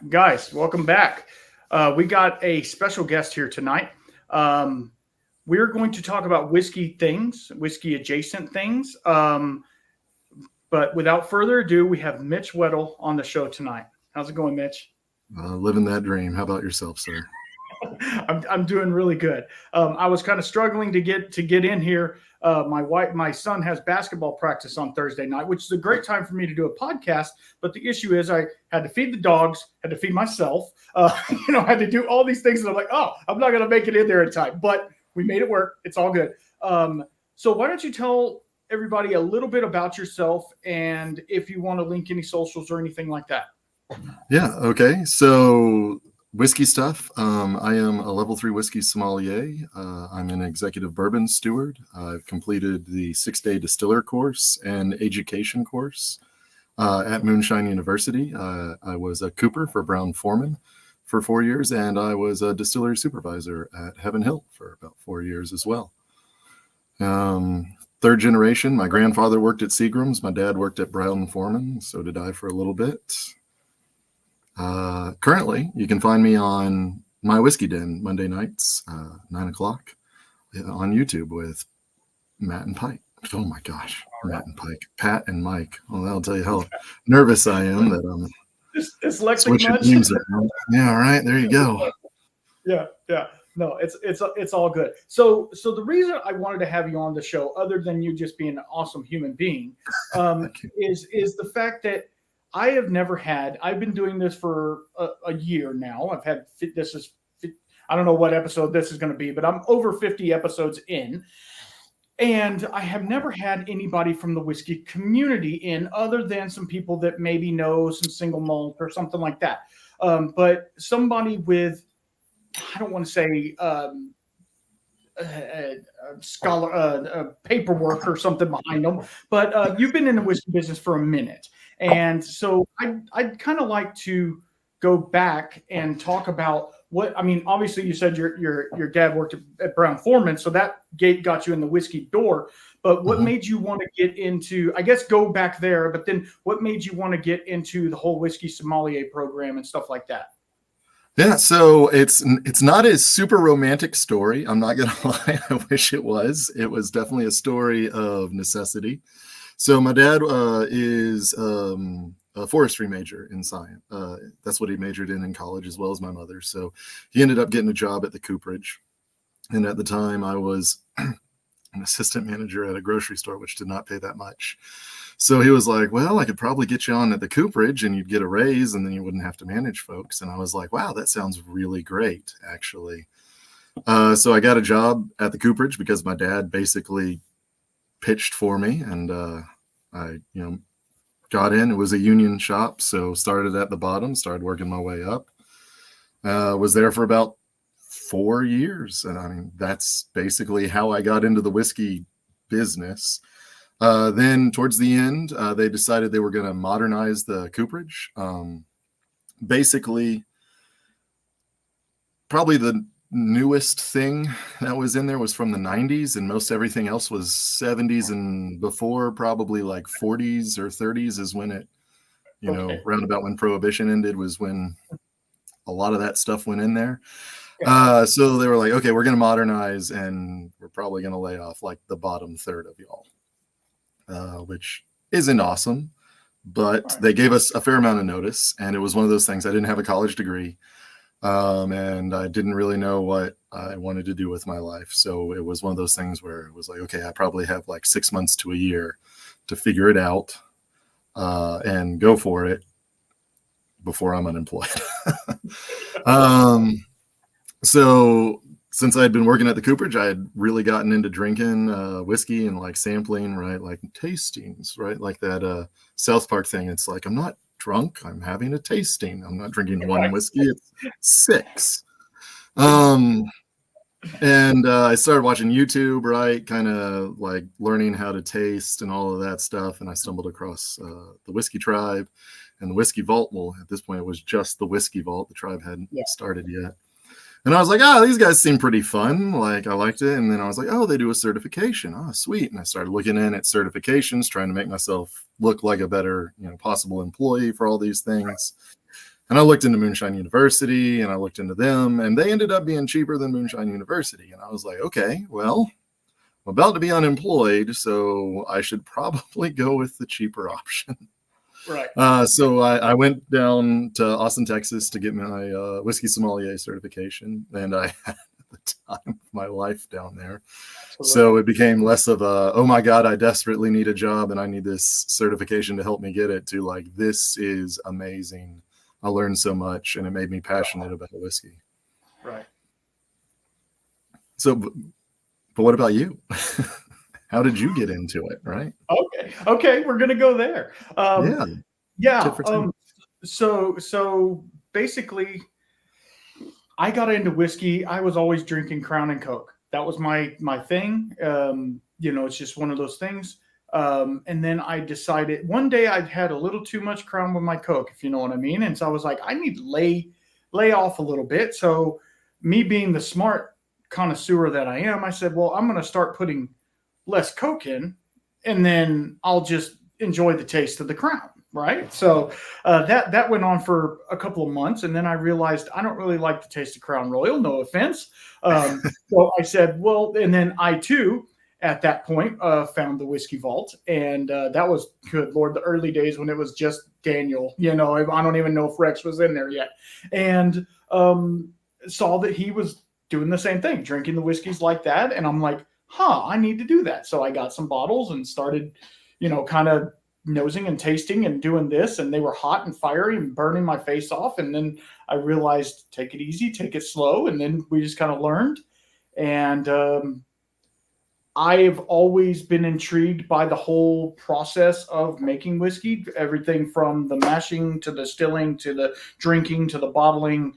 guys, welcome back. We got a special guest here tonight. We're going to talk about whiskey things, whiskey adjacent things. But without further ado, we have Mitch Wettle on the show tonight. How's it going, Mitch? Living that dream. How about yourself, sir? I'm doing really good. I was kind of struggling to get in here. My son has basketball practice on Thursday night, which is a great time for me to do a podcast. But the issue is I had to feed the dogs, had to feed myself, had to do all these things. And I'm like, oh, I'm not going to make it in there in time. But we made it work. It's all good. So why don't you tell everybody a little bit about yourself and if you want to link any socials or anything like that? Yeah. Okay. So whiskey stuff. I am a level 3 whiskey sommelier. I'm an executive bourbon steward. I've completed the 6-day distiller course and education course at Moonshine University. I was a cooper for Brown-Forman for 4 years, and I was a distillery supervisor at Heaven Hill for about 4 years as well. Third generation. My grandfather worked at Seagram's. My dad worked at Brown-Forman. So did I for a little bit. Currently, you can find me on My Whiskey Den Monday nights, 9 o'clock on YouTube with Matt and Pike. Oh my gosh, Matt and Pike, Pat and Mike. Well, that'll tell you how nervous I am that I'm switching names around. Yeah, all right, there you go. Yeah. No, it's all good. So the reason I wanted to have you on the show, other than you just being an awesome human being, is the fact that I've been doing this for a year now. I don't know what episode this is going to be, but I'm over 50 episodes in. And I have never had anybody from the whiskey community in other than some people that maybe know some single malt or something like that. But somebody with, I don't want to say paperwork or something behind them, but you've been in the whiskey business for a minute. And so I'd kind of like to go back and talk about obviously you said your dad worked at Brown-Forman, so that got you in the whiskey door. But what made you want to get into, I guess, go back there, but then what made you want to get into the whole whiskey sommelier program and stuff like that? Yeah, so it's not a super romantic story. I'm not going to lie. I wish it was. It was definitely a story of necessity. So my dad is a forestry major in science. That's what he majored in college, as well as my mother. So he ended up getting a job at the cooperage. And at the time, I was an assistant manager at a grocery store, which did not pay that much. So he was like, well, I could probably get you on at the cooperage and you'd get a raise and then you wouldn't have to manage folks. And I was like, wow, that sounds really great, actually. So I got a job at the cooperage because my dad basically pitched for me, and I got in. It was a union shop, so started at the bottom, started working my way up. Was there for about 4 years, and that's basically how I got into the whiskey business. Then towards the end, they decided they were going to modernize the cooperage. Basically, probably the newest thing that was in there was from the 90s, and most everything else was 70s and before. Probably like 40s or 30s is when it, round about when Prohibition ended was when a lot of that stuff went in there. So they were like, okay, we're going to modernize, and we're probably going to lay off like the bottom third of y'all, which isn't awesome, but they gave us a fair amount of notice, and it was one of those things. I didn't have a college degree. And I didn't really know what I wanted to do with my life. So it was one of those things where it was like, okay, I probably have like 6 months to a year to figure it out, and go for it before I'm unemployed. So since I had been working at the cooperage, I had really gotten into drinking whiskey and like sampling, right? Like tastings, right? Like that South Park thing. It's like, I'm not drunk, I'm having a tasting. I'm not drinking one whiskey, it's 6. And I started watching YouTube, right? Kind of like learning how to taste and all of that stuff. And I stumbled across the Whiskey Tribe and the Whiskey Vault. Well, at this point, it was just the Whiskey Vault. The tribe hadn't started yet. And I was like, these guys seem pretty fun. Like, I liked it. And then I was like, they do a certification. Oh, sweet. And I started looking in at certifications, trying to make myself look like a better, possible employee for all these things. And I looked into Moonshine University and I looked into them, and they ended up being cheaper than Moonshine University. And I was like, okay, well, I'm about to be unemployed, so I should probably go with the cheaper option. Right. So I went down to Austin, Texas to get my whiskey sommelier certification, and I had the time of my life down there. Absolutely. So it became less of a, oh my God, I desperately need a job and I need this certification to help me get it, to like, this is amazing. I learned so much, and it made me passionate about whiskey. Right. So, but what about you? How did you get into it? Right. Okay. We're going to go there. Yeah. So basically I got into whiskey. I was always drinking Crown and Coke. That was my thing. It's just one of those things. And then I decided one day I'd had a little too much Crown with my Coke, if you know what I mean. And so I was like, I need to lay off a little bit. So me being the smart connoisseur that I am, I said, well, I'm going to start putting less Coke in, and then I'll just enjoy the taste of the Crown. Right. So that went on for a couple of months. And then I realized I don't really like the taste of Crown Royal. No offense. So I said, well, and then I too, at that point, found the Whiskey Vault. And that was, good Lord, the early days when it was just Daniel. I don't even know if Rex was in there yet. And saw that he was doing the same thing, drinking the whiskeys like that. And I'm like, I need to do that. So I got some bottles and started, kind of nosing and tasting and doing this. And they were hot and fiery and burning my face off. And then I realized, take it easy, take it slow. And then we just kind of learned. And I've always been intrigued by the whole process of making whiskey, everything from the mashing to the distilling to the drinking to the bottling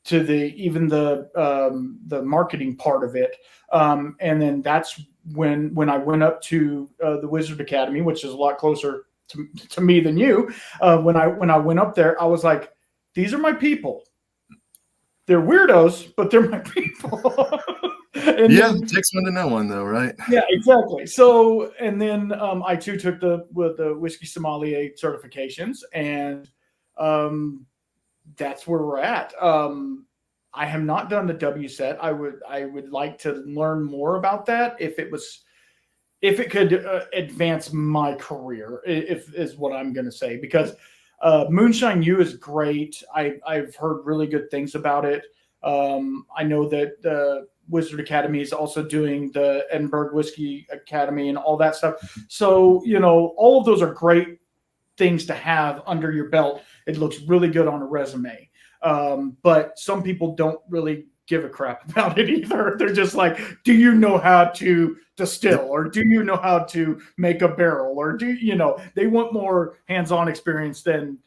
to even the marketing part of it. And then that's when I went up to the Wizard Academy, which is a lot closer to me than you. When I went up there, I was like, these are my people. They're weirdos, but they're my people. It takes one to know one, though, right? Yeah, exactly. So, and then I too took the whiskey sommelier certifications, and that's where we're at. I have not done the WSET. I would like to learn more about that if it could advance my career, if is what I'm going to say, because Moonshine U is great. I've heard really good things about it. I know that the Wizard Academy is also doing the Edinburgh Whiskey Academy and all that stuff. So, all of those are great things to have under your belt. It looks really good on a resume. But some people don't really give a crap about it either. They're just like, do you know how to distill, or do you know how to make a barrel, or they want more hands-on experience than,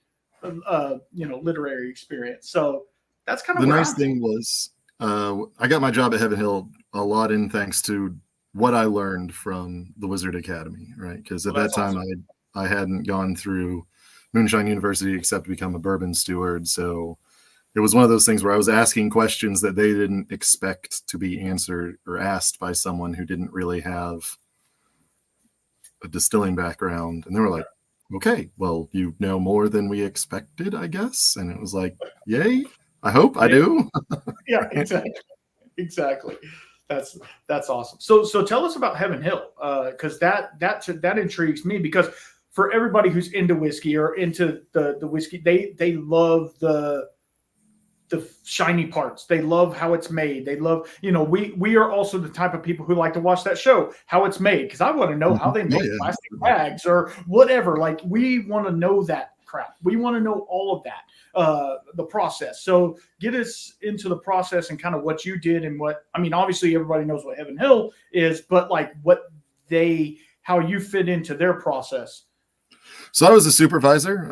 literary experience. So that's kind of the nice thing was, I got my job at Heaven Hill a lot in thanks to what I learned from the Wizard Academy, right? Because at that time awesome. I hadn't gone through Moonshine University except to become a bourbon steward. So it was one of those things where I was asking questions that they didn't expect to be answered or asked by someone who didn't really have a distilling background. And they were like, okay, well, you know more than we expected, I guess. And it was like, yay, I hope I do. Yeah, exactly. That's awesome. So tell us about Heaven Hill, because that intrigues me, because for everybody who's into whiskey or into the whiskey, they love the shiny parts. They love how it's made. They love, we are also the type of people who like to watch that show, how it's made, because I want to know how they make plastic bags or whatever. Like, we want to know that crap. We want to know all of that, the process. So get us into the process and kind of what you did and obviously everybody knows what Heaven Hill is, but like how you fit into their process. So I was a supervisor,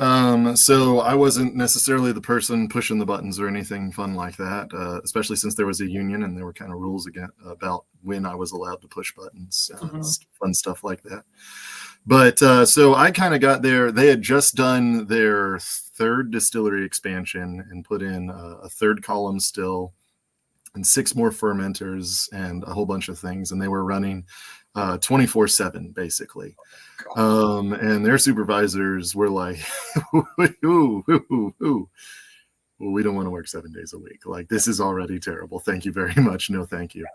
so I wasn't necessarily the person pushing the buttons or anything fun like that, especially since there was a union and there were kind of rules about when I was allowed to push buttons, fun stuff like that. But so I kind of got there. They had just done their third distillery expansion and put in a third column still and 6 more fermenters and a whole bunch of things. And they were running 24/7 basically. And their supervisors were like, ooh. well, we don't want to work 7 days a week. Like, this is already terrible. Thank you very much. No, thank you.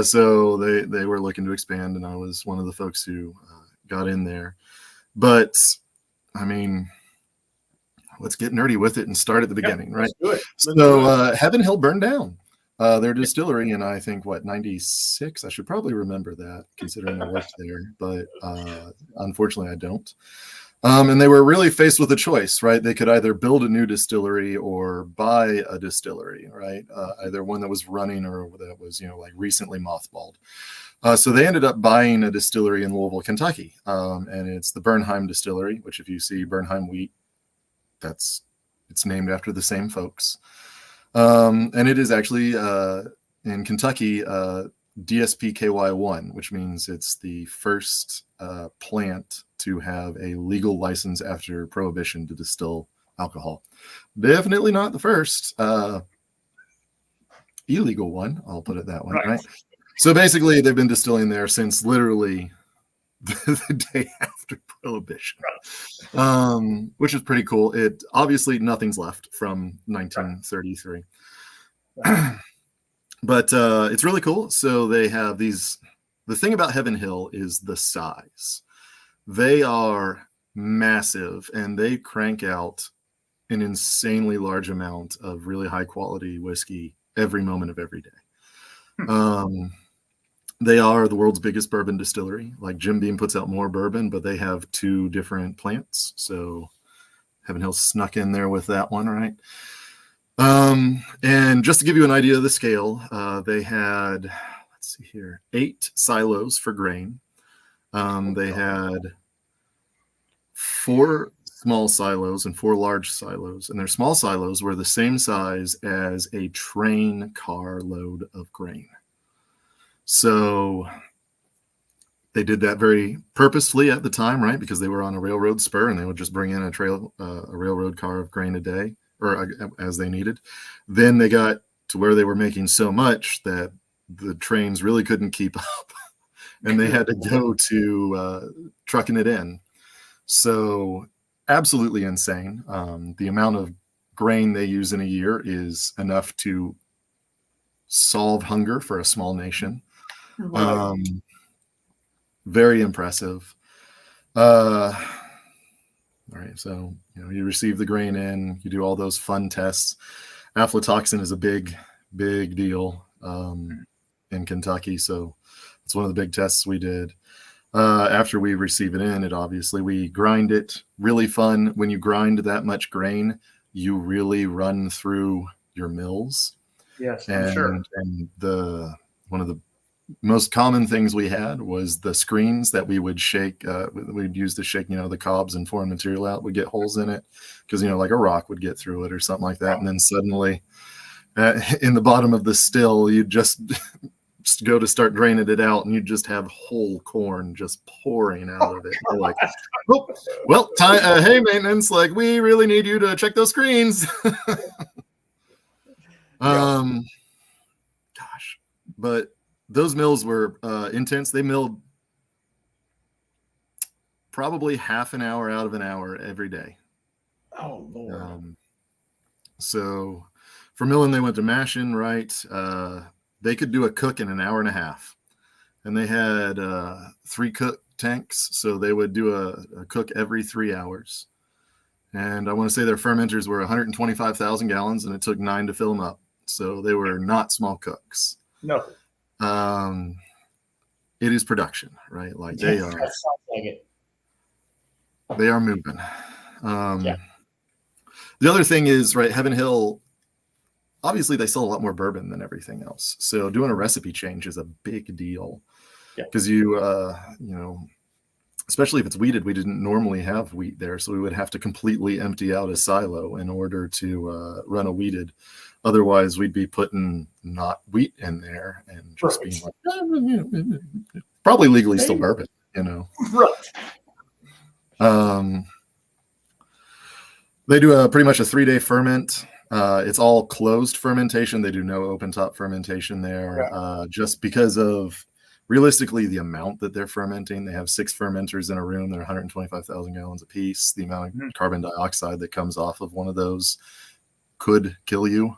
So they were looking to expand, and I was one of the folks who got in there. But I mean, let's get nerdy with it and start at the beginning, right? So Heaven Hill burned down. Their distillery in, I think, 96? I should probably remember that, considering I worked there, but unfortunately I don't. And they were really faced with a choice, right? They could either build a new distillery or buy a distillery, right? Either one that was running or that was, like recently mothballed. So they ended up buying a distillery in Louisville, Kentucky. And it's the Bernheim Distillery, which if you see Bernheim wheat, it's named after the same folks. And it is actually in Kentucky, DSPKY1, which means it's the first plant to have a legal license after Prohibition to distill alcohol. Definitely not the first illegal one. I'll put it that way, right? So basically, they've been distilling there since literally the day after Prohibition, which is pretty cool. It obviously nothing's left from 1933. But it's really cool. So they have these. The thing about Heaven Hill is the size. They are massive, and they crank out an insanely large amount of really high quality whiskey every moment of every day. They are the world's biggest bourbon distillery. Like, Jim Beam puts out more bourbon, but they have 2 different plants. So Heaven Hill snuck in there with that one, right? And just to give you an idea of the scale, they had, let's see here, 8 silos for grain. They had 4 small silos and 4 large silos, and their small silos were the same size as a train car load of grain. So they did that very purposefully at the time, right? Because they were on a railroad spur, and they would just bring in a railroad car of grain a day, or as they needed. Then they got to where they were making so much that the trains really couldn't keep up, and they had to go to trucking it in. So absolutely insane. The amount of grain they use in a year is enough to solve hunger for a small nation. Very impressive. All right, so you receive the grain in, you do all those fun tests. Aflatoxin is a big deal in Kentucky, so it's one of the big tests we did. After we receive it in, we grind it. Really fun. When you grind that much grain, you really run through your mills. Yes, I'm sure. And one of the most common things we had was the screens that we would shake. We'd use to shake, the cobs and foreign material out. Would get holes in it because, like a rock would get through it or something like that. And then suddenly in the bottom of the still, you'd just go to start draining it out, and you just have whole corn just pouring out of it. You're like, oh, well, time, hey, maintenance, like, we really need you to check those screens. Gosh, but those mills were intense. They milled probably half an hour out of an hour every day. Oh, Lord. So for milling, they went to mashing, right? They could do a cook in an hour and a half, and they had 3 cook tanks. So they would do a cook every 3 hours. And I want to say their fermenters were 125,000 gallons, and it took 9 to fill them up. So they were not small cooks. No. It is production, right? Like, they are. That sounds like it. They are moving. The other thing is, right, Heaven Hill, obviously they sell a lot more bourbon than everything else. So doing a recipe change is a big deal. Because especially if it's wheated, we didn't normally have wheat there. So we would have to completely empty out a silo in order to run a wheated. Otherwise, we'd be putting not wheat in there and just being like, probably legally still bourbon, Right. They do pretty much a 3-day ferment. It's all closed fermentation. They do no open top fermentation there, just because of realistically the amount that they're fermenting. They have 6 fermenters in a room. They're 125,000 gallons a piece. The amount of carbon dioxide that comes off of one of those, could kill you.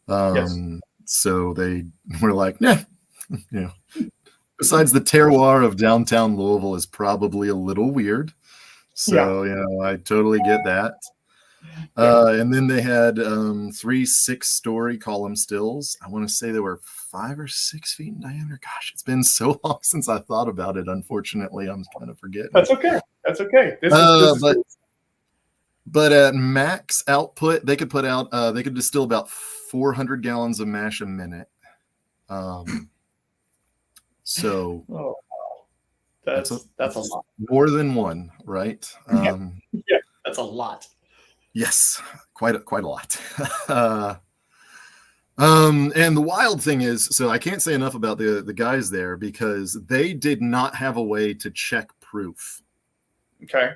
Yes. So they were like, yeah, besides the terroir of downtown Louisville is probably a little weird. So, I totally get that. And then they had 3 6-story column stills. I want to say they were 5 or 6 feet in diameter. Gosh, it's been so long since I thought about it. Unfortunately, I'm kind of forgetting. That's okay. This is but at max output, they could distill about 400 gallons of mash a minute. So that's a lot. More than one, right? That's a lot. Yes, quite a lot. And the wild thing is, so I can't say enough about the guys there because they did not have a way to check proof. Okay.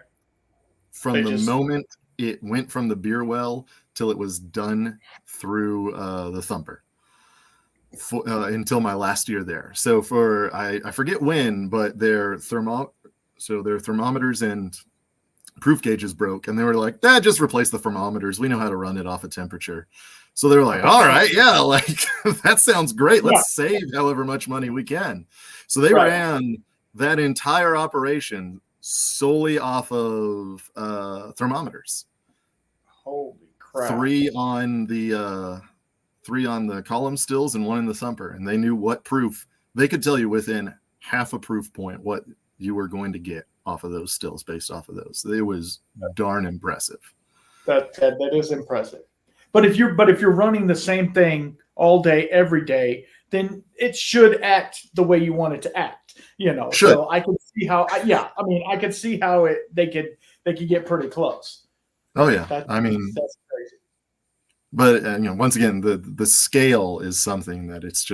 From the moment it went from the beer well till it was done through the thumper. Until my last year there. So I forget when, but their thermometers and proof gauges broke, and they were like, just replace the thermometers. We know how to run it off a temperature. So they were like, all right, like that sounds great. Let's save however much money we can. So they ran that entire operation solely off of thermometers. Holy crap. 3 on the column stills and 1 in the thumper, and they knew what proof. They could tell you within half a proof point what you were going to get off of those stills based off of those. It was darn impressive. That is impressive. But if you're running the same thing all day every day, then it should act the way you want it to act. So I can see how. I could see how they could get pretty close. Oh yeah, that's crazy. But once again, the scale is something that it's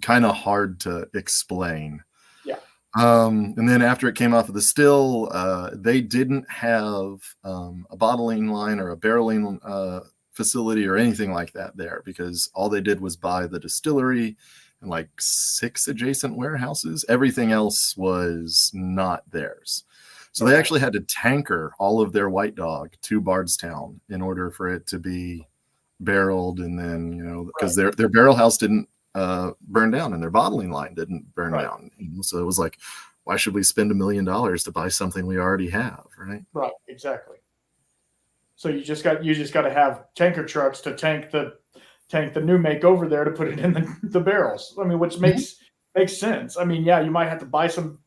kind of hard to explain. Yeah. And then after it came off of the still, they didn't have a bottling line or a barreling facility or anything like that there, because all they did was buy the distillery and like 6 adjacent warehouses. Everything else was not theirs. So they actually had to tanker all of their White Dog to Bardstown in order for it to be barreled, and then because their barrel house didn't burn down and their bottling line didn't burn down. So it was like, why should we spend $1 million to buy something we already have, right? Right, exactly. So you just got to have tanker trucks to tank the new make over there to put it in the barrels. I mean, which makes sense. I mean, you might have to buy some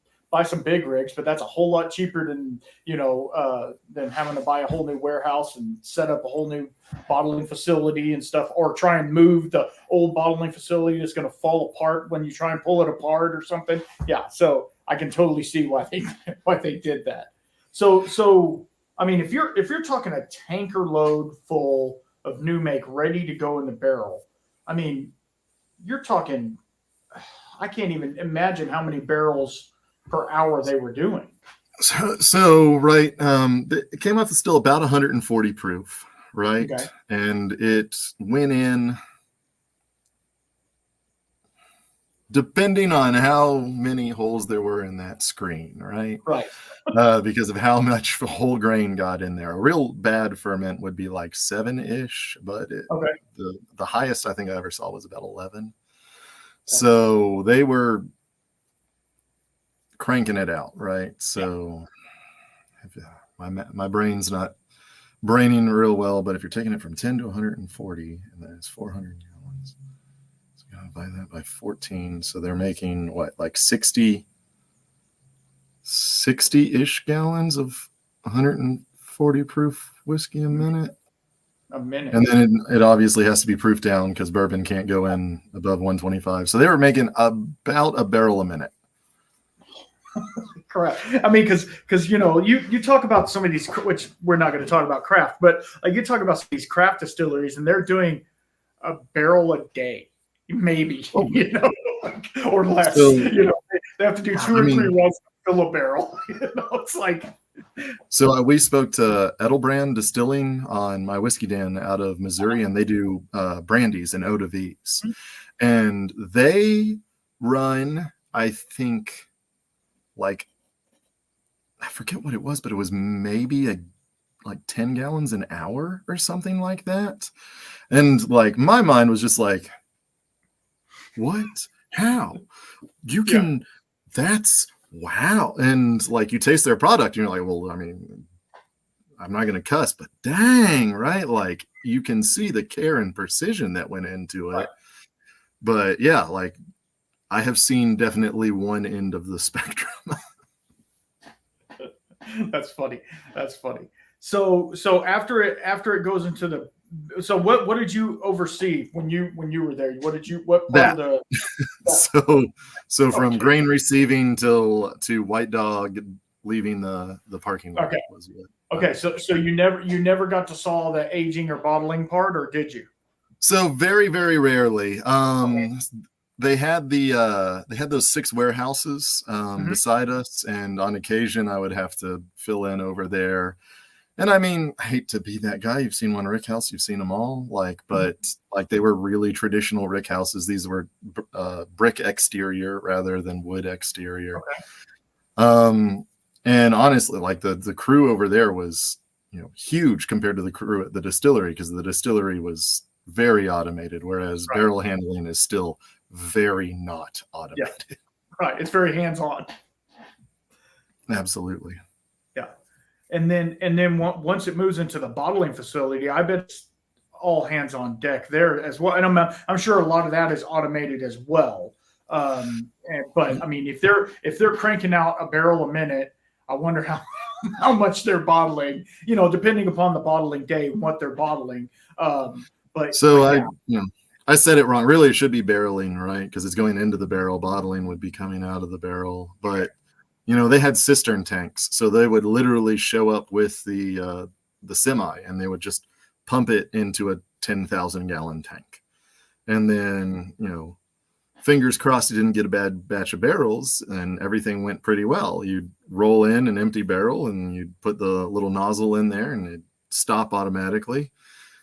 big rigs, but that's a whole lot cheaper than having to buy a whole new warehouse and set up a whole new bottling facility and stuff, or try and move the old bottling facility that's going to fall apart when you try and pull it apart or something. Yeah, so I can totally see why they did that. So I mean, if you're talking a tanker load full of new make ready to go in the barrel, I mean, you're talking. I can't even imagine how many barrels per hour they were doing. So right, it came off still about 140 proof, right? Okay. And it went in, depending on how many holes there were in that screen, right? Right. Because of how much whole grain got in there. A real bad ferment would be like 7-ish, but the highest I think I ever saw was about 11. Okay. So they were cranking it out, right? So my brain's not braining real well, but if you're taking it from 10 to 140, and then it's 400 gallons, so you gotta divide that by 14. So they're making what, like 60-ish gallons of 140 proof whiskey a minute. And then it obviously has to be proof down because bourbon can't go in above 125. So they were making about a barrel a minute. Correct. I mean, because you talk about some of these, which we're not going to talk about craft, but like you talk about some of these craft distilleries, and they're doing a barrel a day, maybe, or less. So, they have to do 2 or 3 runs to fill a barrel. It's like. So we spoke to Edelbrand Distilling on my whiskey den out of Missouri, and they do brandies and eau de vies, and they run, I think, like, I forget what it was, but it was maybe a like 10 gallons an hour or something like that. And like my mind was just like, what? How? You can, that's wow. And like you taste their product and you're like, well, I mean, I'm not going to cuss, but dang, right? Like you can see the care and precision that went into it. Right. But yeah, like I have seen definitely one end of the spectrum. That's funny. That's funny. So after it goes into the, so what did you oversee when you were there? What part of the so from grain receiving to White Dog leaving the parking lot. Okay. Okay. So you never got to saw the aging or bottling part, or did you? So very, very rarely. They had those 6 warehouses beside us, and on occasion I would have to fill in over there. And I mean, I hate to be that guy. You've seen one rick house, you've seen them all. Like, but like they were really traditional rick houses. These were brick exterior rather than wood exterior. Okay. And honestly, like the crew over there was, huge compared to the crew at the distillery, because the distillery was very automated, whereas barrel handling is still very not automated. Yeah. Right. It's very hands-on. Absolutely. Yeah. And then once it moves into the bottling facility, I bet it's all hands on deck there as well. And I'm sure a lot of that is automated as well. But I mean, if they're cranking out a barrel a minute, I wonder how much they're bottling, depending upon the bottling day and what they're bottling. I said it wrong. Really, it should be barreling, right? Because it's going into the barrel. Bottling would be coming out of the barrel. But they had cistern tanks, so they would literally show up with the semi, and they would just pump it into a 10,000 gallon tank, and then fingers crossed you didn't get a bad batch of barrels, and everything went pretty well. You'd roll in an empty barrel, and you'd put the little nozzle in there, and it'd stop automatically.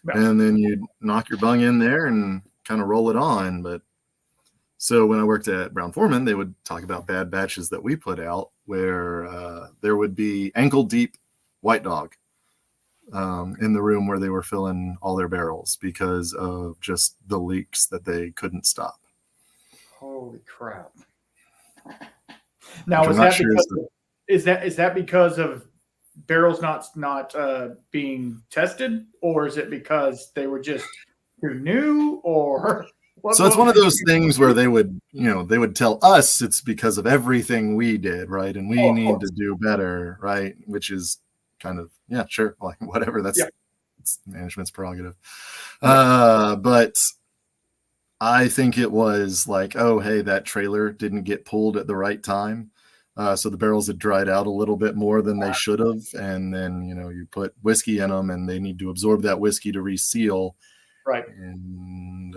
And then you'd knock your bung in there and kind of roll it on. But so when I worked at Brown-Forman, they would talk about bad batches that we put out where there would be ankle deep White Dog in the room where they were filling all their barrels because of just the leaks that they couldn't stop. Holy crap. Now, is that because of barrels not being tested, or is it because they were just too new, or so it's one of those things where they would tell us it's because of everything we did, right, and we need to do better, right, which is kind of sure, like whatever, it's management's prerogative. But I think it was like, oh hey, that trailer didn't get pulled at the right time. So the barrels had dried out a little bit more than they should have. And then, you put whiskey in them and they need to absorb that whiskey to reseal. Right. And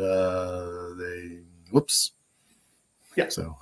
whoops. Yeah. So.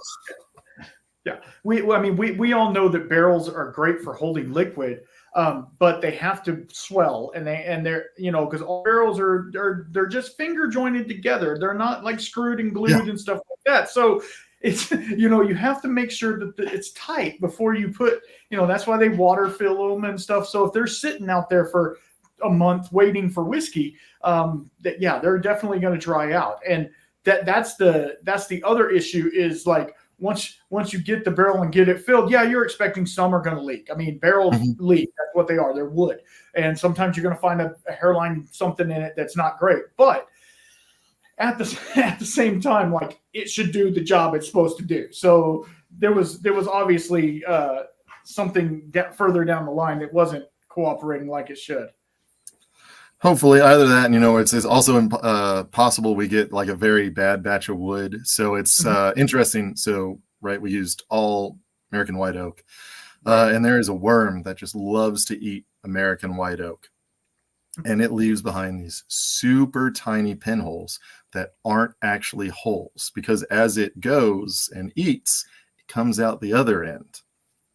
Yeah. We all know that barrels are great for holding liquid, but they have to swell, and they're because all barrels they're just finger jointed together. They're not like screwed and glued and stuff like that. So it's, you have to make sure that it's tight before you put, that's why they water fill them and stuff. So if they're sitting out there for a month waiting for whiskey, they're definitely going to dry out. And that's the other issue is like, once you get the barrel and get it filled, you're expecting some are going to leak. I mean, barrels leak. That's what they are. They're wood. And sometimes you're going to find a hairline, something in it that's not great. But at the same time, like, it should do the job it's supposed to do. So there was obviously something further down the line that wasn't cooperating like it should. Hopefully, either that, and it's also possible we get like a very bad batch of wood. So it's interesting. So we used all American white oak, and there is a worm that just loves to eat American white oak. And it leaves behind these super tiny pinholes that aren't actually holes, because as it goes and eats, it comes out the other end.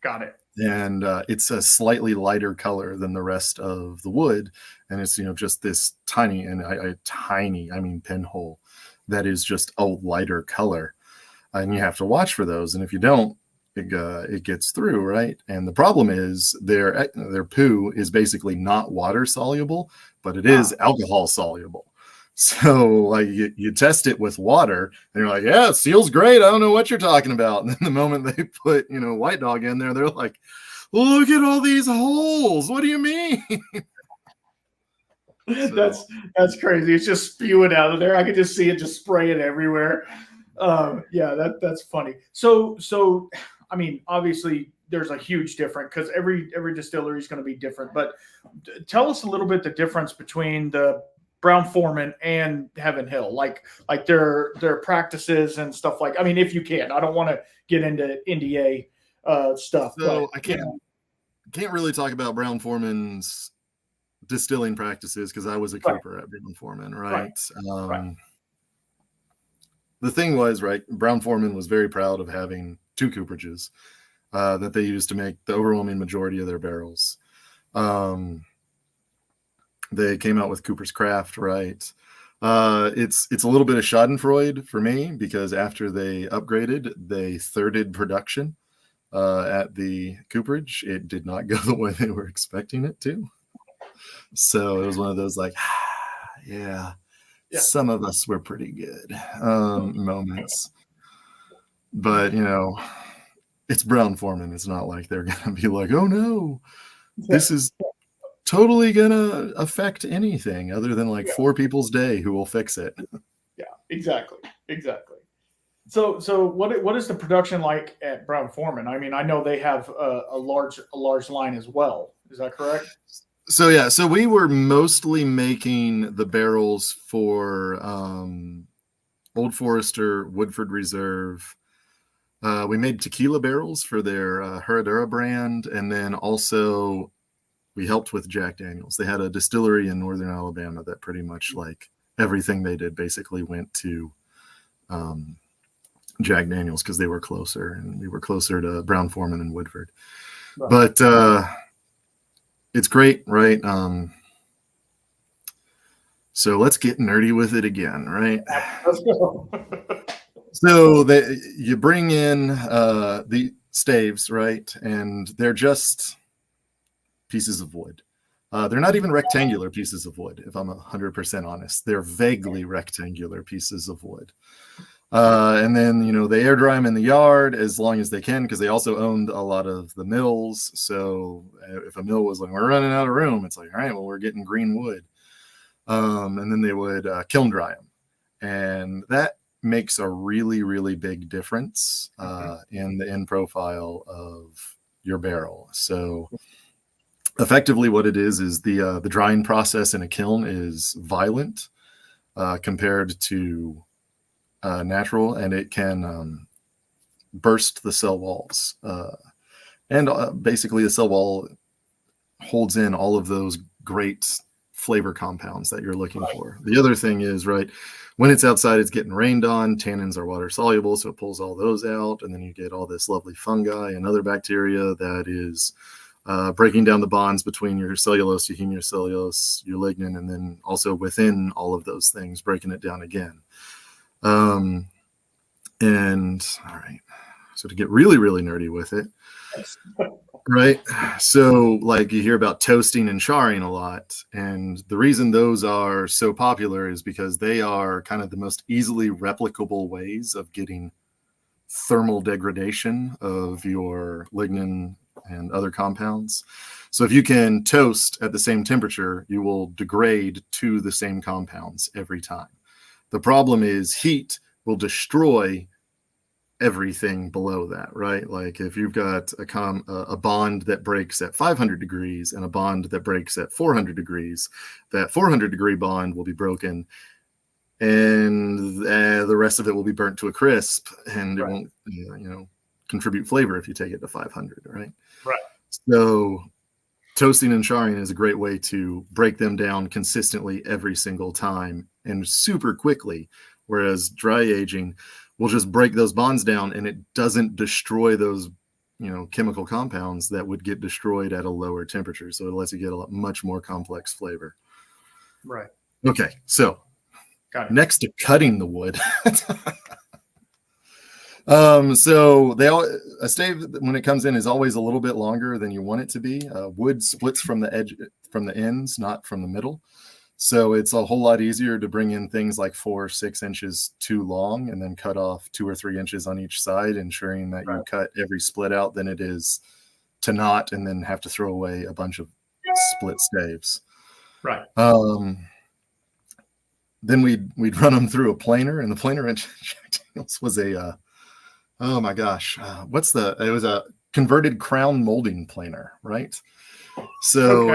Got it. And it's a slightly lighter color than the rest of the wood. And it's, just this tiny, and I mean pinhole that is just a lighter color. And you have to watch for those. And if you don't, it gets through, right? And the problem is their poo is basically not water soluble, but it is alcohol soluble. So like you test it with water and you're like, yeah, it seal's great. I don't know what you're talking about. And then the moment they put, White Dog in there, they're like, look at all these holes. What do you mean? So. That's crazy. It's just spewing out of there. I could just see it just spraying everywhere. That's funny. So I mean, obviously there's a huge difference because every distillery is going to be different. But tell us a little bit the difference between the Brown-Forman and Heaven Hill, like their practices and stuff like. I mean, if you can, I don't want to get into NDA stuff. So I can't really talk about Brown-Forman's distilling practices because I was a cooper at Brown-Forman, right? Right. The thing was, right, Brown-Forman was very proud of having 2 cooperages that they used to make the overwhelming majority of their barrels. They came out with Cooper's Craft, right? It's a little bit of Schadenfreude for me because after they upgraded, they thirded production at the cooperage. It did not go the way they were expecting it to. So it was one of those like, yeah. Some of us were pretty good moments. But, it's Brown-Forman. It's not like they're going to be like, oh, no, this is totally going to affect anything other than like 4 people's day who will fix it. Yeah, exactly. So what is the production like at Brown-Forman? I mean, I know they have a large line as well. Is that correct? So we were mostly making the barrels for Old Forester, Woodford Reserve. We made tequila barrels for their Herradura brand, and then also we helped with Jack Daniels. They had a distillery in northern Alabama that pretty much like everything they did basically went to Jack Daniels because they were closer, and we were closer to Brown-Forman and Woodford. Right. But it's great, right? So let's get nerdy with it again, right? Let's go. So you bring in the staves, right? And they're just pieces of wood. They're not even rectangular pieces of wood, if I'm 100% honest. They're vaguely rectangular pieces of wood. And then, they air dry them in the yard as long as they can because they also owned a lot of the mills. So if a mill was like, we're running out of room, it's like, all right, well, we're getting green wood. And then they would kiln dry them. And that makes a really, really big difference in the end profile of your barrel. So effectively what it is the drying process in a kiln is violent compared to natural, and it can burst the cell walls. And basically the cell wall holds in all of those great flavor compounds that you're looking for. The other thing is, right, when it's outside, it's getting rained on. Tannins are water soluble, so it pulls all those out, and then you get all this lovely fungi and other bacteria that is breaking down the bonds between your cellulose, your hemicellulose, your lignin, and then also within all of those things, breaking it down again. And all right, so to get really, really nerdy with it, right? So like you hear about toasting and charring a lot. And the reason those are so popular is because they are kind of the most easily replicable ways of getting thermal degradation of your lignin and other compounds. So if you can toast at the same temperature, you will degrade to the same compounds every time. The problem is heat will destroy everything below that, right? Like if you've got a bond that breaks at 500 degrees and a bond that breaks at 400 degrees, that 400 degree bond will be broken and the rest of it will be burnt to a crisp, and it won't, contribute flavor if you take it to 500, right? Right. So toasting and charring is a great way to break them down consistently every single time and super quickly, whereas dry aging will just break those bonds down and it doesn't destroy those, chemical compounds that would get destroyed at a lower temperature. So it lets you get a much more complex flavor. Right. Okay. So next to cutting the wood, So a stave when it comes in is always a little bit longer than you want it to be. Wood splits from the edge, from the ends, not from the middle. So it's a whole lot easier to bring in things like 4 or 6 inches too long and then cut off 2 or 3 inches on each side, ensuring that you cut every split out than it is to not and then have to throw away a bunch of split staves. Right. Then we'd run them through a planer, and the planer in Jack Daniels was a oh my gosh, it was a converted crown molding planer, right? So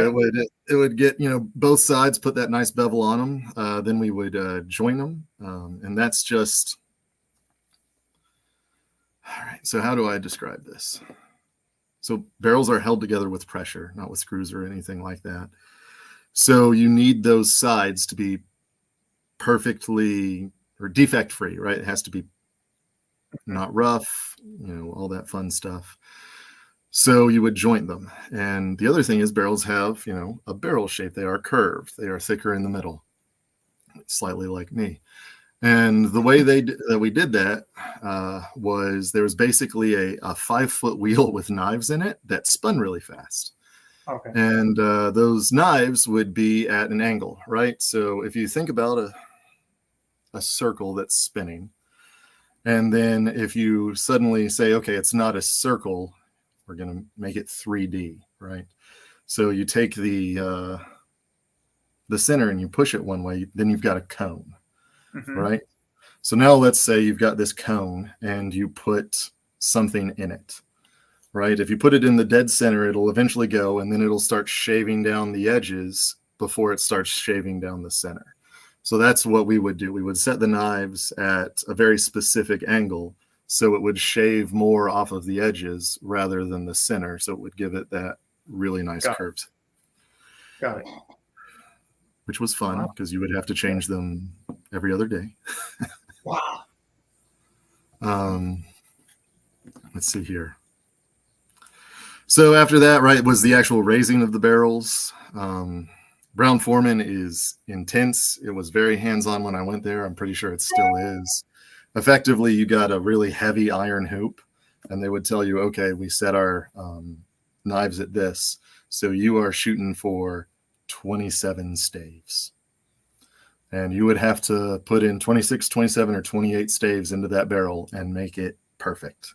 it would get, both sides, put that nice bevel on them. Then we would join them. And that's just, all right. So how do I describe this? So barrels are held together with pressure, not with screws or anything like that. So you need those sides to be perfectly or defect free, right? It has to be not rough, all that fun stuff. So you would joint them. And the other thing is barrels have, a barrel shape. They are curved. They are thicker in the middle, slightly like me. And the way that we did that was there was basically a 5-foot wheel with knives in it that spun really fast. Okay. And those knives would be at an angle, right? So if you think about a circle that's spinning, and then if you suddenly say, okay, it's not a circle, we're going to make it 3D, right? So you take the center and you push it one way, then you've got a cone, right? So now let's say you've got this cone and you put something in it, right? If you put it in the dead center, it'll eventually go, and then it'll start shaving down the edges before it starts shaving down the center. So that's what we would do. We would set the knives at a very specific angle so it would shave more off of the edges rather than the center. So it would give it that really nice curves. Got it. Which was fun because you would have to change them every other day. Wow. Let's see here. So after that, right, was the actual raising of the barrels. Brown-Forman is intense. It was very hands-on when I went there. I'm pretty sure it still is. Effectively, you got a really heavy iron hoop, and they would tell you, okay, we set our knives at this. So you are shooting for 27 staves. And you would have to put in 26, 27, or 28 staves into that barrel and make it perfect.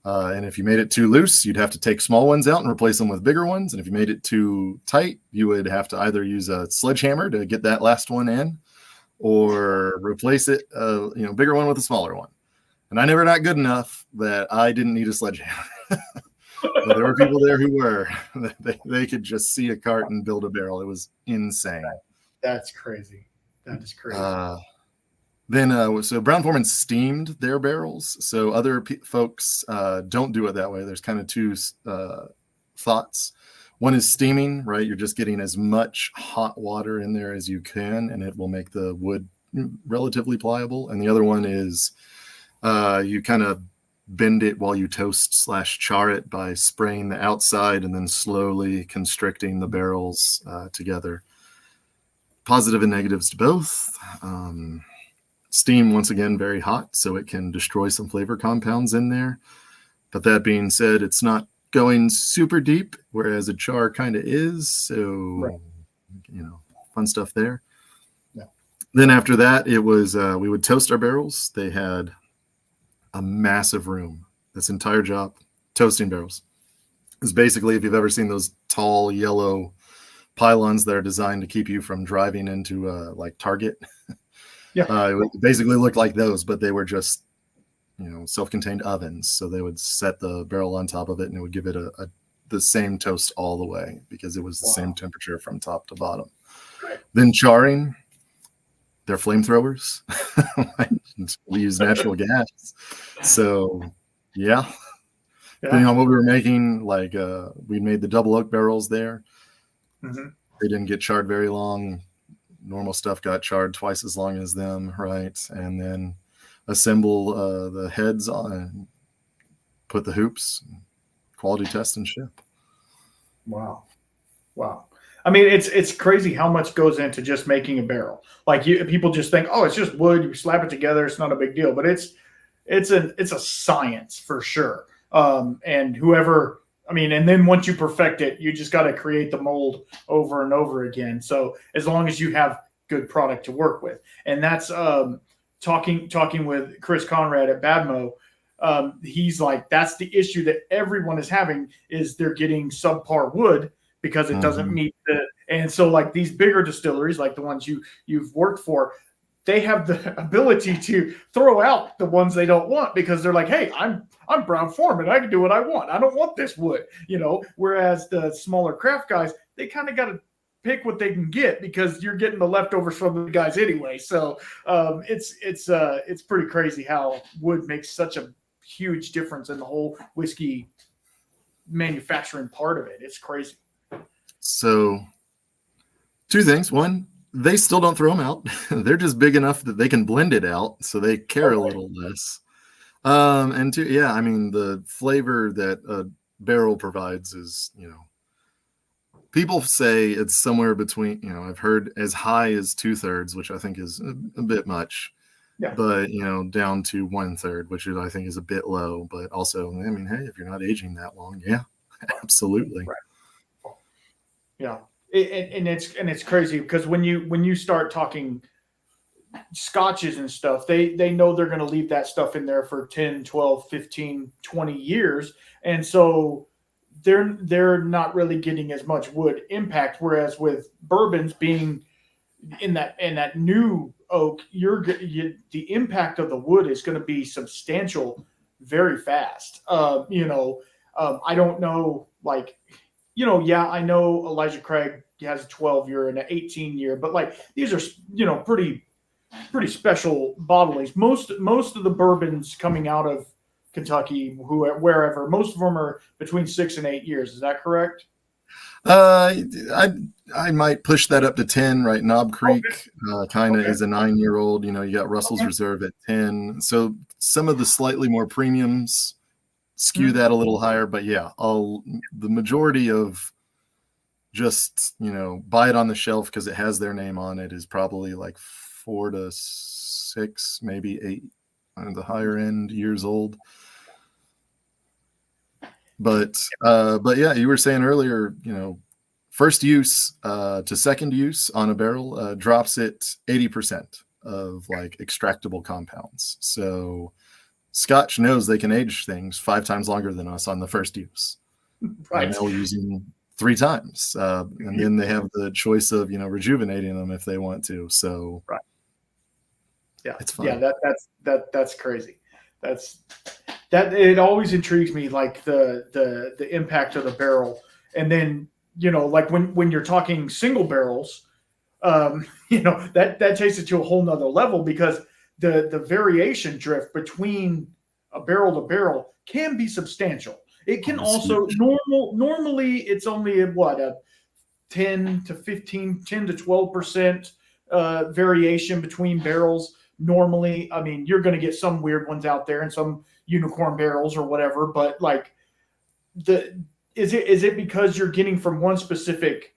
And if you made it too loose, you'd have to take small ones out and replace them with bigger ones. And if you made it too tight, you would have to either use a sledgehammer to get that last one in, or replace it, bigger one with a smaller one. And I never got good enough that I didn't need a sledgehammer. But there were people there who were. They could just see a cart and build a barrel. It was insane. That's crazy. That is crazy. So Brown-Forman steamed their barrels. So other folks don't do it that way. There's kind of two thoughts. One is steaming, right? You're just getting as much hot water in there as you can, and it will make the wood relatively pliable. And the other one is you kind of bend it while you toast / char it by spraying the outside and then slowly constricting the barrels together. Positive and negatives to both. Steam, once again, very hot, so it can destroy some flavor compounds in there. But that being said, it's not going super deep, whereas a char kind of is. So, fun stuff there. Yeah. Then after that, it was we would toast our barrels. They had a massive room. This entire job, toasting barrels. It's basically, if you've ever seen those tall yellow pylons that are designed to keep you from driving into like Target. Yeah. It would basically look like those, but they were just, self-contained ovens. So they would set the barrel on top of it, and it would give it the same toast all the way because it was the same temperature from top to bottom. Right. Then charring, they're flamethrowers. We use natural gas. So, depending on what we were making, like we made the double oak barrels there. Mm-hmm. They didn't get charred very long. Normal stuff got charred twice as long as them, right? And then assemble the heads on, put the hoops, quality test, and ship. Wow. I mean, it's crazy how much goes into just making a barrel. Like people just think, oh, it's just wood. You slap it together. It's not a big deal. But it's a science for sure. And whoever, I mean, and then once you perfect it, you just got to create the mold over and over again. So as long as you have good product to work with, and that's talking with Chris Conrad at Badmo. He's like, that's the issue that everyone is having is they're getting subpar wood because it doesn't meet the. And so like these bigger distilleries, like the ones you've worked for, they have the ability to throw out the ones they don't want because they're like, hey, I'm Brown Foreman. I can do what I want. I don't want this wood, Whereas the smaller craft guys, they kind of got to pick what they can get because you're getting the leftovers from the guys anyway. So it's pretty crazy how wood makes such a huge difference in the whole whiskey manufacturing part of it. It's crazy. So 2 things. One, they still don't throw them out. They're just big enough that they can blend it out, so they care a little less. And 2, yeah, I mean, the flavor that a barrel provides is, people say it's somewhere between, I've heard as high as 2/3, which I think is a bit much. Yeah. But, down to 1/3, which I think is a bit low. But also, I mean, hey, if you're not aging that long, yeah, absolutely. Right. Yeah. And it's crazy because when you start talking scotches and stuff, they know they're going to leave that stuff in there for 10, 12, 15, 20 years. And so they're not really getting as much wood impact. Whereas with bourbons being in that new oak, the impact of the wood is going to be substantial very fast. I don't know, like, yeah, I know Elijah Craig has a 12-year and an 18-year, but like these are, pretty special bottlings. Most of the bourbons coming out of Kentucky, wherever, most of them are between 6 and 8 years. Is that correct? I might push that up to 10, right? Knob Creek kind of is a 9-year-old. You got Russell's Reserve at 10. So some of the slightly more premiums skew that a little higher, but yeah, the majority of just, buy it on the shelf because it has their name on it is probably like 4 to 6, maybe 8 on the higher end years old. But yeah, you were saying earlier, first use to second use on a barrel drops it 80% of like extractable compounds. So Scotch knows they can age things 5 times longer than us on the first use. Right. And they'll use them 3 times. And then they have the choice of, rejuvenating them if they want to. So right. Yeah. It's fun. Yeah, that's crazy. That it always intrigues me, like the impact of the barrel. And then, like when you're talking single barrels, that takes it to a whole nother level because the variation drift between a barrel to barrel can be substantial. It can also normally it's only a 10 to 12% variation between barrels. Normally, I mean, you're going to get some weird ones out there and some unicorn barrels or whatever, but like is it because you're getting from one specific,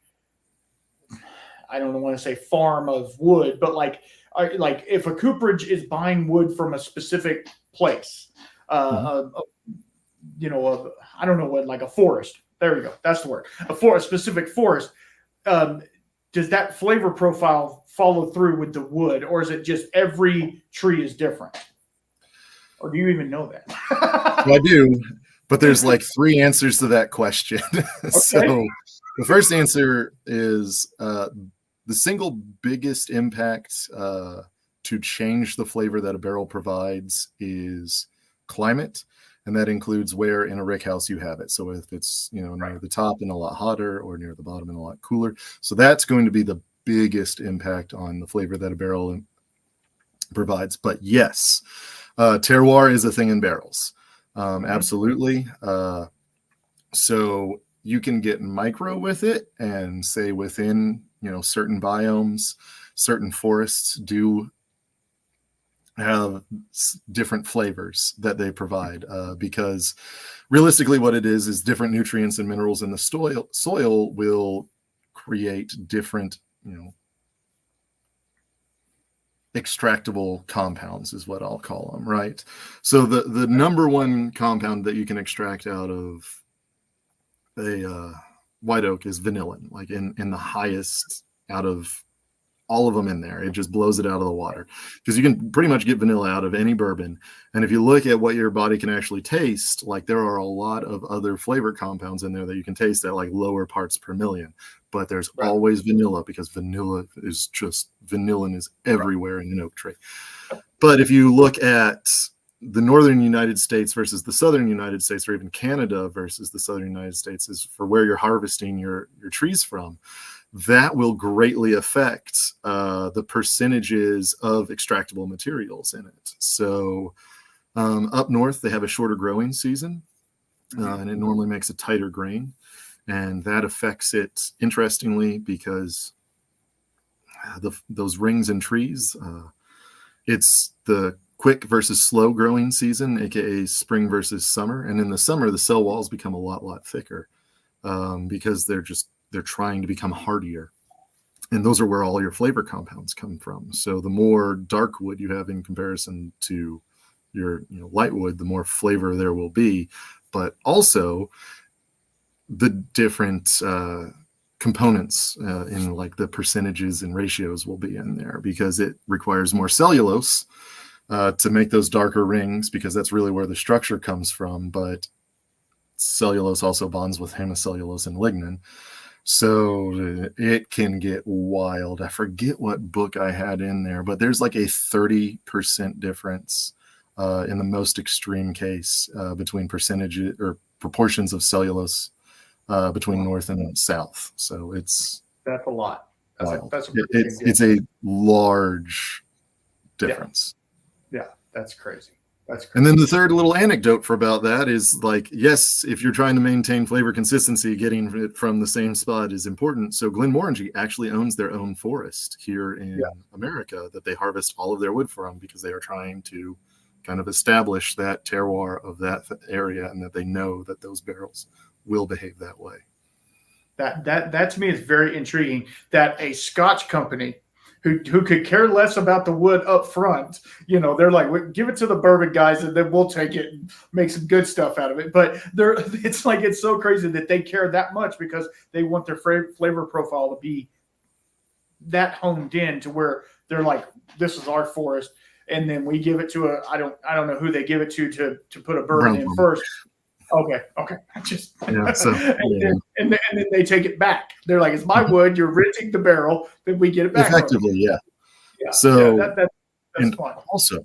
I don't want to say farm of wood, but like if a cooperage is buying wood from a specific place, I don't know what, like a forest. There we go. That's the word. A specific forest. Does that flavor profile follow through with the wood, or is it just every tree is different? Or do you even know that? Well, I do, but there's like 3 answers to that question. Okay. So the first answer is the single biggest impact to change the flavor that a barrel provides is climate. And that includes where in a rick house you have it. So if it's, near the top and a lot hotter or near the bottom and a lot cooler. So that's going to be the biggest impact on the flavor that a barrel provides. But yes, terroir is a thing in barrels. Absolutely. So you can get micro with it and say within, certain biomes, certain forests do have different flavors that they provide because realistically what it is different nutrients and minerals in the soil will create different extractable compounds is what I'll call them, right? So the number one compound that you can extract out of a white oak is vanillin, like in the highest out of all of them in there. It just blows it out of the water, because you can pretty much get vanilla out of any bourbon. And if you look at what your body can actually taste, like there are a lot of other flavor compounds in there that you can taste at like lower parts per million, but there's always vanilla, because vanillin is everywhere in an oak tree. But if you look at the northern United States versus the southern United States, or even Canada versus the southern United States, is for where you're harvesting your trees from. That will greatly affect the percentages of extractable materials in it. So up north, they have a shorter growing season, and it normally makes a tighter grain. And that affects it, interestingly, because those rings in trees, it's the quick versus slow growing season, aka spring versus summer. And in the summer, the cell walls become a lot thicker because they're trying to become hardier. And those are where all your flavor compounds come from. So the more dark wood you have in comparison to your light wood, the more flavor there will be. But also the different components in like the percentages and ratios will be in there, because it requires more cellulose to make those darker rings, because that's really where the structure comes from. But cellulose also bonds with hemicellulose and lignin. So it can get wild. I forget what book I had in there, but there's like a 30% difference in the most extreme case between percentage or proportions of cellulose between north and south. So that's a lot. It's a large difference. Yeah, that's crazy. And then the third little anecdote for about that is, like, yes, if you're trying to maintain flavor consistency, getting it from the same spot is important. So Glenmorangie actually owns their own forest here in America that they harvest all of their wood from, because they are trying to kind of establish that terroir of that area, and that they know that those barrels will behave that way. That to me is very intriguing, that a Scotch company who could care less about the wood up front, they're like, give it to the bourbon guys and then we'll take it and make some good stuff out of it. But it's so crazy that they care that much, because they want their flavor profile to be that honed in to where they're like, this is our forest. And then we give it to I don't know who they give it to put a bourbon in first. Okay. And then they take it back. They're like, it's my wood. You're renting the barrel. Then we get it back. Effectively, yeah. So that's fun. Also,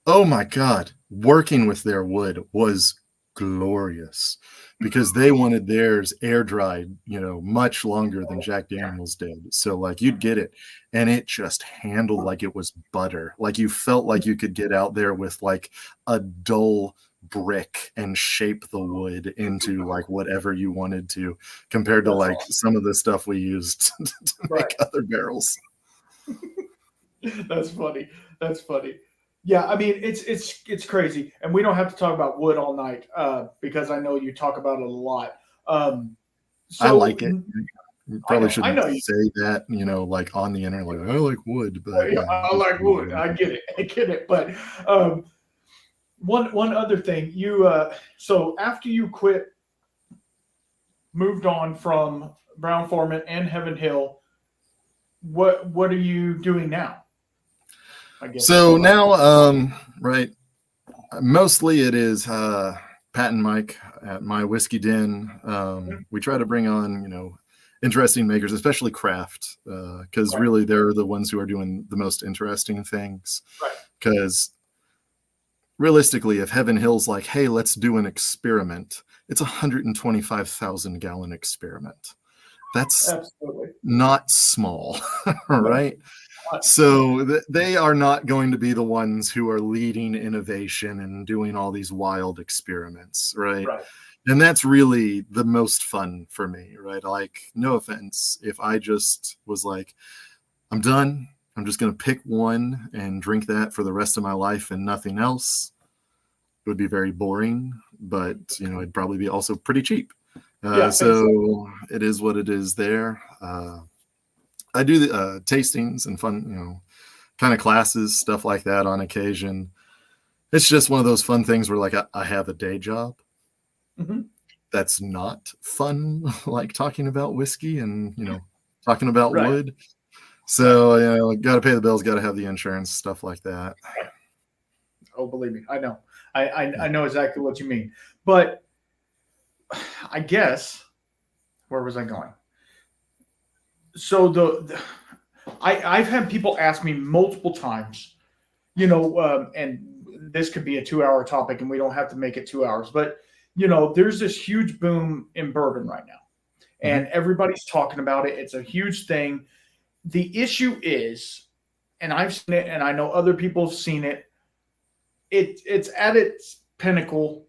oh my God, working with their wood was glorious, because they wanted theirs air dried, much longer than Jack Daniels did. So like you'd get it and it just handled like it was butter. Like you felt like you could get out there with like a dull brick and shape the wood into like whatever you wanted to, compared to like some of the stuff we used to make other barrels. That's funny. Yeah, I mean, it's crazy, and we don't have to talk about wood all night because I know you talk about it a lot. I like it. You probably shouldn't say that, like on the internet, like, I like wood, but I like wood. I get it. But one other thing, so after you quit, moved on from Brown-Forman and Heaven Hill, what are you doing now? I guess so now, right, mostly it is Pat and Mike at my whiskey den. We try to bring on, interesting makers, especially craft, because really they're the ones who are doing the most interesting things. Because realistically, if Heaven Hill's like, hey, let's do an experiment, it's 125,000 gallon experiment. That's not small, right? So they are not going to be the ones who are leading innovation and doing all these wild experiments, right? And that's really the most fun for me, right? Like, no offense, if I just was like, I'm done, I'm just going to pick one and drink that for the rest of my life and nothing else, it would be very boring, but, it'd probably be also pretty cheap. So it is what it is there. I do the tastings and fun, kind of classes, stuff like that on occasion. It's just one of those fun things where like I have a day job. Mm-hmm. That's not fun, like talking about whiskey and, talking about Right. wood. So, got to pay the bills, got to have the insurance, stuff like that. Oh, believe me, I know. I know exactly what you mean. But I guess, where was I going? So I've had people ask me multiple times, and this could be a 2-hour topic, and we don't have to make it 2 hours. But there's this huge boom in bourbon right now, and everybody's talking about it. It's a huge thing. The issue is, and I've seen it, and I know other people have seen it. It's at its pinnacle,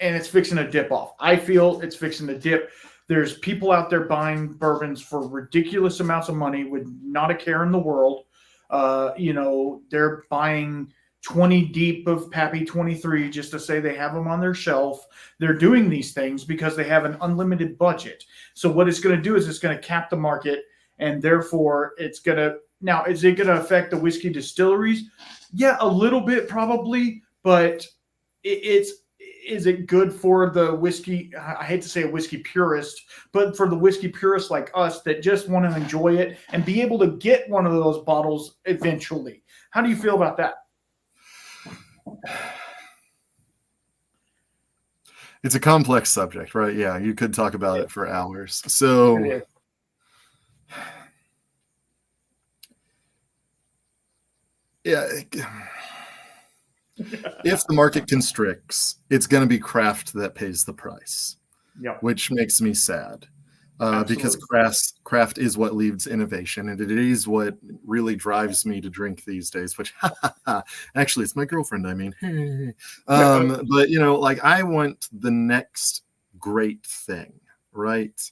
and it's fixing to dip off. I feel it's fixing to dip. There's people out there buying bourbons for ridiculous amounts of money with not a care in the world. They're buying 20 deep of Pappy 23 just to say they have them on their shelf. They're doing these things because they have an unlimited budget. So what it's going to do is it's going to cap the market, and therefore it's going to – now, is it going to affect the whiskey distilleries? Yeah, a little bit probably, but is it good for the whiskey? I hate to say a whiskey purist, but for the whiskey purists like us that just want to enjoy it and be able to get one of those bottles eventually. How do you feel about that? It's a complex subject, right? Yeah, you could talk about it for hours. So yeah, if the market constricts, it's going to be craft that pays the price, which makes me sad because craft is what leads innovation, and it is what really drives me to drink these days, which actually it's my girlfriend. I mean, but like I want the next great thing, right?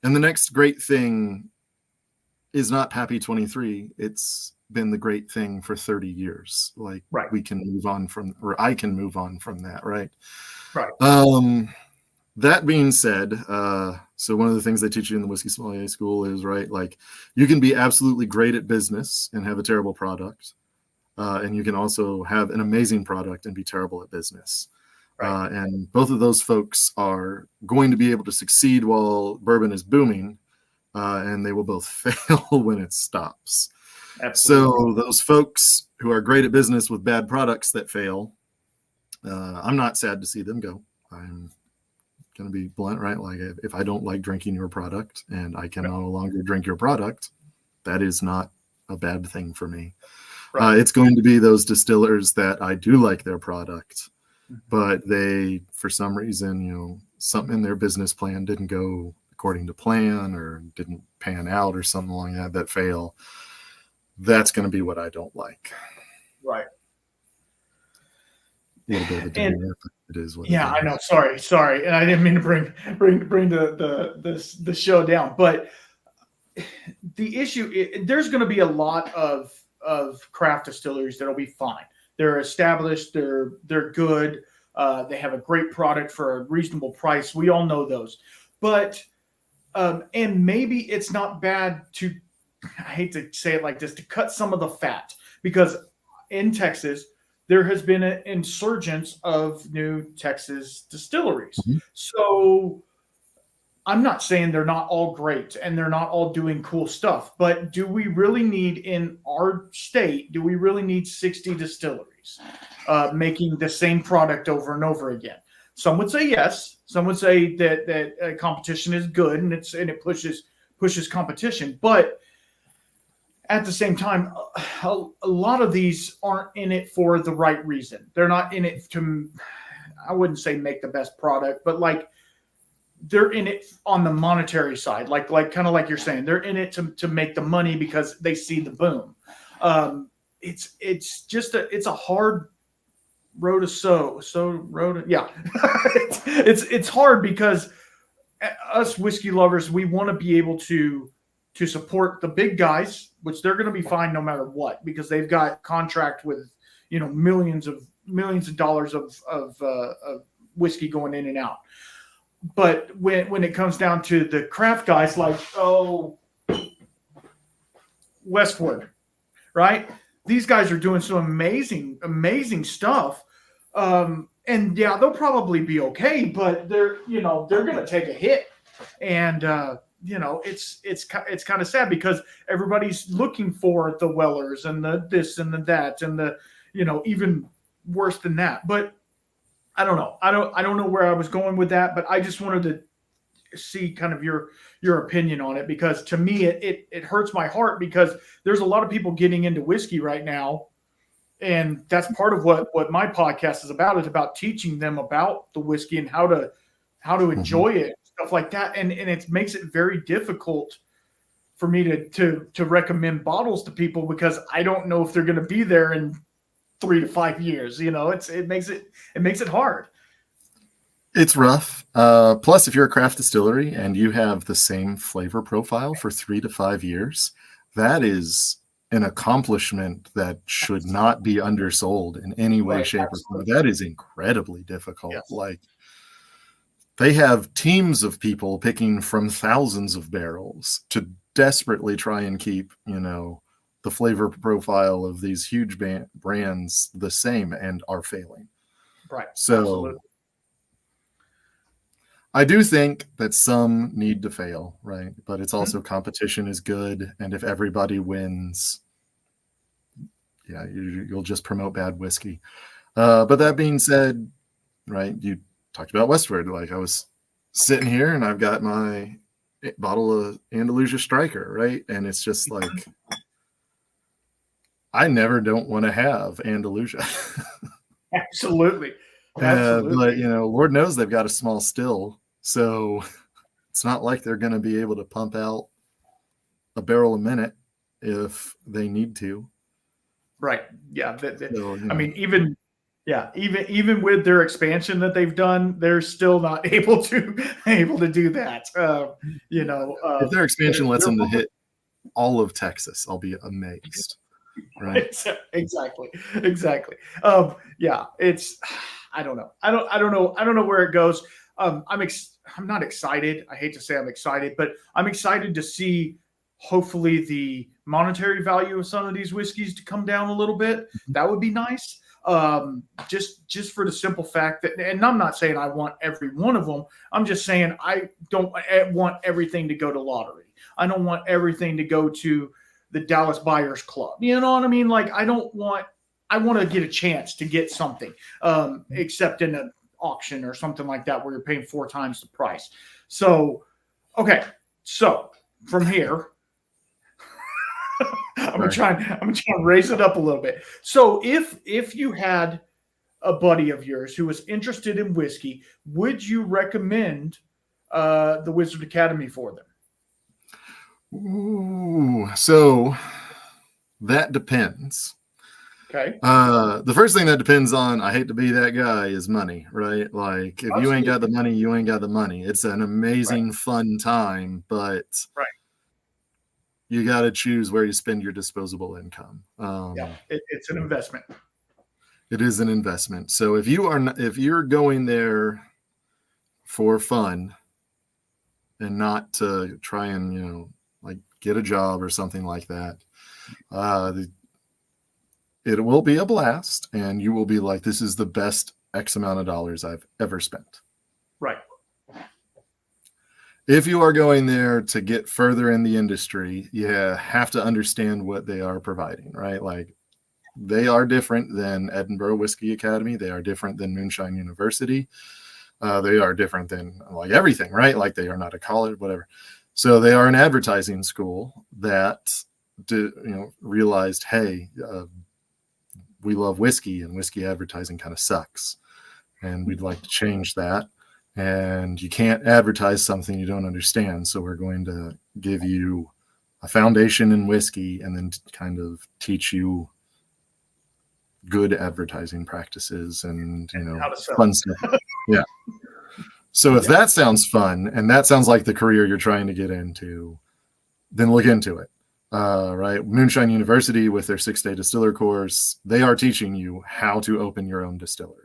And the next great thing is not Pappy 23. It's been the great thing for 30 years. Like we can move on from, or I can move on from that. Right. That being said, so one of the things they teach you in the whiskey sommelier school is like you can be absolutely great at business and have a terrible product. And you can also have an amazing product and be terrible at business. And both of those folks are going to be able to succeed while bourbon is booming. And they will both fail when it stops. Absolutely. So those folks who are great at business with bad products that fail, I'm not sad to see them go. I'm going to be blunt, right? Like if I don't like drinking your product and I can no longer drink your product, that is not a bad thing for me. It's going to be those distillers that I do like their product, but they, for some reason, something in their business plan didn't go according to plan or didn't pan out or something like that fail. That's going to be what I don't like. Right. A little bit of a downer, but it is what. Yeah, I know. Sorry, and I didn't mean to bring the show down, but the issue there's going to be a lot of craft distilleries that'll be fine. They're established. They're good. They have a great product for a reasonable price. We all know those, but and maybe it's not bad to. I hate to say it like this, to cut some of the fat, because in Texas, there has been an insurgence of new Texas distilleries. So I'm not saying they're not all great and they're not all doing cool stuff, but do we really need in our state, do we really need 60 distilleries making the same product over and over again? Some would say yes. Some would say that competition is good and it pushes competition, but at the same time, a lot of these aren't in it for the right reason. They're not in it to, I wouldn't say make the best product, but like they're in it on the monetary side, like kind of like you're saying, they're in it to make the money because they see the boom. It's just it's a hard road to yeah. it's hard because us whiskey lovers, we want to be able to support the big guys, which they're going to be fine no matter what, because they've got contract with, millions of dollars of whiskey going in and out. But when it comes down to the craft guys like, Westward, right? these guys are doing some amazing stuff. And yeah, they'll probably be okay, but they're going to take a hit. And, it's kind of sad because everybody's looking for the Wellers and the this and the that and the, even worse than that. But I don't know. I don't know where I was going with that, but I just wanted to see kind of your opinion on it, because to me it hurts my heart, because there's a lot of people getting into whiskey right now, and that's part of what my podcast is about. It's about teaching them about the whiskey and how to enjoy it, stuff like that, and it makes it very difficult for me to recommend bottles to people, because I don't know if they're going to be there in 3 to 5 years. It makes it hard. It's rough. Plus, if you're a craft distillery and you have the same flavor profile for 3 to 5 years, that is an accomplishment that should not be undersold in any way, Right, shape, absolutely. or form. That is incredibly difficult. Yes. Like, they have teams of people picking from thousands of barrels to desperately try and keep, the flavor profile of these huge brands the same, and are failing. Right. So Absolutely. I do think that some need to fail, right? But it's also competition is good. And if everybody wins, yeah, you'll just promote bad whiskey. But that being said, right, you talked about Westward. Like, I was sitting here and I've got my bottle of Andalusia Striker, right? And it's just like, I never don't want to have Andalusia. Absolutely. But, Lord knows they've got a small still. So it's not like they're going to be able to pump out a barrel a minute if they need to. Right. Yeah. So, I mean, even with their expansion that they've done, they're still not able to do that. if their expansion lets them to hit all of Texas, I'll be amazed. Right. Exactly. Yeah. It's, I don't know. I don't know where it goes. I'm not excited. I hate to say I'm excited, but I'm excited to see hopefully the monetary value of some of these whiskeys to come down a little bit. That would be nice. Just for the simple fact that, and I'm not saying I want every one of them. I'm just saying I don't want everything to go to lottery. I don't want everything to go to the Dallas Buyers Club. You know what I mean? Like, I want to get a chance to get something, except in an auction or something like that where you're paying 4 times the price. So, okay. So from here, I'm gonna try and raise it up a little bit. So if you had a buddy of yours who was interested in whiskey, would you recommend the Wizard Academy for them? Ooh, so that depends. Okay. The first thing that depends on, I hate to be that guy, is money, right? Like, if you ain't got the money, you ain't got the money. It's an amazing, fun time, but you got to choose where you spend your disposable income. It's an investment. It is an investment. So if you're going there for fun and not to try and like get a job or something like that, it will be a blast, and you will be like, this is the best X amount of dollars I've ever spent. Right. If you are going there to get further in the industry, you have to understand what they are providing, right? Like, they are different than Edinburgh Whiskey Academy. They are different than Moonshine University. They are different than, like, everything, right? Like, they are not a college, whatever. So they are an advertising school that realized, hey, we love whiskey, and whiskey advertising kind of sucks, and we'd like to change that. And you can't advertise something you don't understand. So we're going to give you a foundation in whiskey and then kind of teach you good advertising practices and how to sell. Fun stuff. Yeah. So if that sounds fun and that sounds like the career you're trying to get into, then look into it. Right. Moonshine University, with their 6-day distiller course, they are teaching you how to open your own distillery.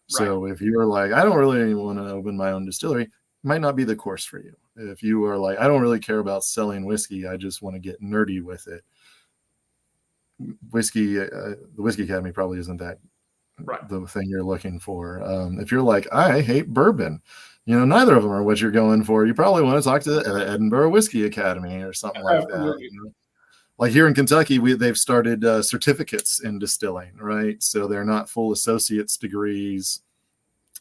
So if you're like, I don't really want to open my own distillery, it might not be the course for you. If you are like, I don't really care about selling whiskey, I just want to get nerdy with it, whiskey, the Whiskey Academy probably isn't that right. the thing you're looking for. If you're like, I hate bourbon, neither of them are what you're going for. You probably want to talk to the Edinburgh Whiskey Academy or something like Absolutely. that. Like here in Kentucky, they've started certificates in distilling, right? So they're not full associate's degrees.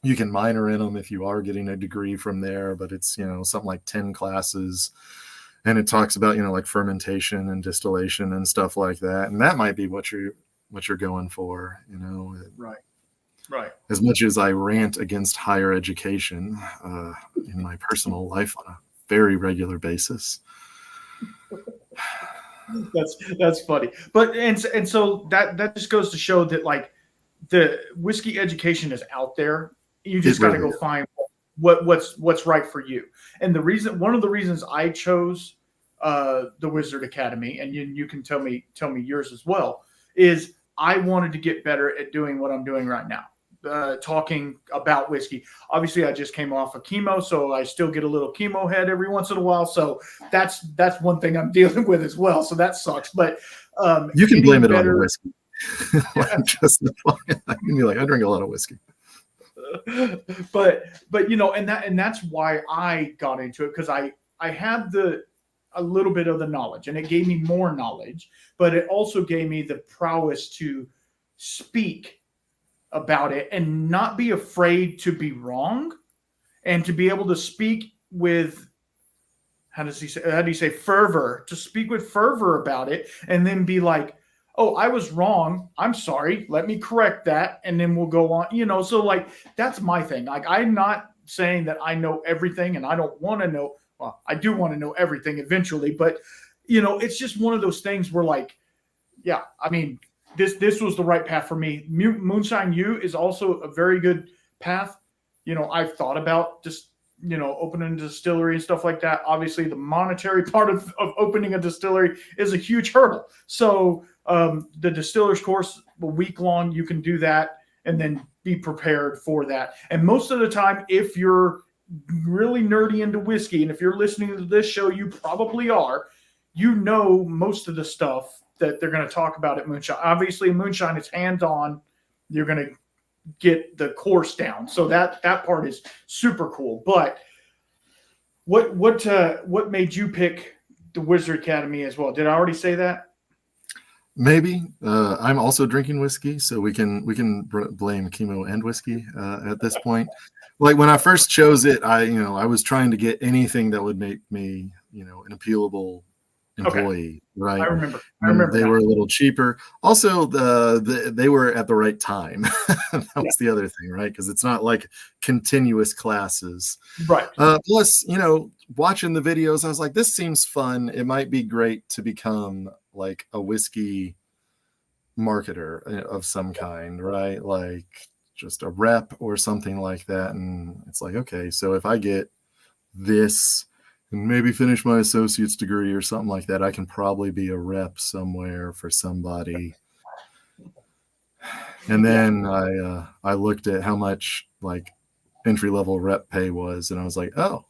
You can minor in them if you are getting a degree from there, but it's, something like 10 classes. And it talks about, like fermentation and distillation and stuff like that. And that might be what you're going for, Right. As much as I rant against higher education in my personal life on a very regular basis. That's funny. But and so that just goes to show that like the whiskey education is out there. You just got to go find what's right for you. And one of the reasons I chose the Wizard Academy, and you can tell me yours as well, is I wanted to get better at doing what I'm doing right now. Talking about whiskey. Obviously, I just came off of chemo, so I still get a little chemo head every once in a while. So that's one thing I'm dealing with as well. So that sucks. But you can blame it on your whiskey. Just you can be like, I drink a lot of whiskey. But and that's why I got into it, because I had a little bit of the knowledge, and it gave me more knowledge, but it also gave me the prowess to speak about it and not be afraid to be wrong, and to be able to speak with, how do you say fervor, to speak with fervor about it, and then be like, oh, I was wrong, I'm sorry, let me correct that, and then we'll go on. So like that's my thing. Like, I'm not saying that I know everything, and I don't want to know. Well, I do want to know everything eventually, but it's just one of those things where, like, yeah, I mean, this was the right path for me. Moonshine U is also a very good path. I've thought about just, opening a distillery and stuff like that. Obviously, the monetary part of opening a distillery is a huge hurdle. So the distiller's course, a week long, you can do that and then be prepared for that. And most of the time, if you're really nerdy into whiskey, and if you're listening to this show, you probably are, most of the stuff that they're going to talk about at Moonshine. Obviously, Moonshine is hands-on. You're going to get the course down. So that part is super cool. But what made you pick the Wizard Academy as well? Did I already say that? Maybe. I'm also drinking whiskey, so we can blame chemo and whiskey at this point. Like when I first chose it, I was trying to get anything that would make me, an appealable employee, right? I remember they were a little cheaper. Also, they were at the right time. That was the other thing, right? Because it's not like continuous classes, right? Plus, watching the videos, I was like, this seems fun. It might be great to become like a whiskey marketer of some kind, right? Like just a rep or something like that. And it's like, okay, so if I get this and maybe finish my associate's degree or something like that, I can probably be a rep somewhere for somebody. And then I looked at how much like entry-level rep pay was, and I was like, oh,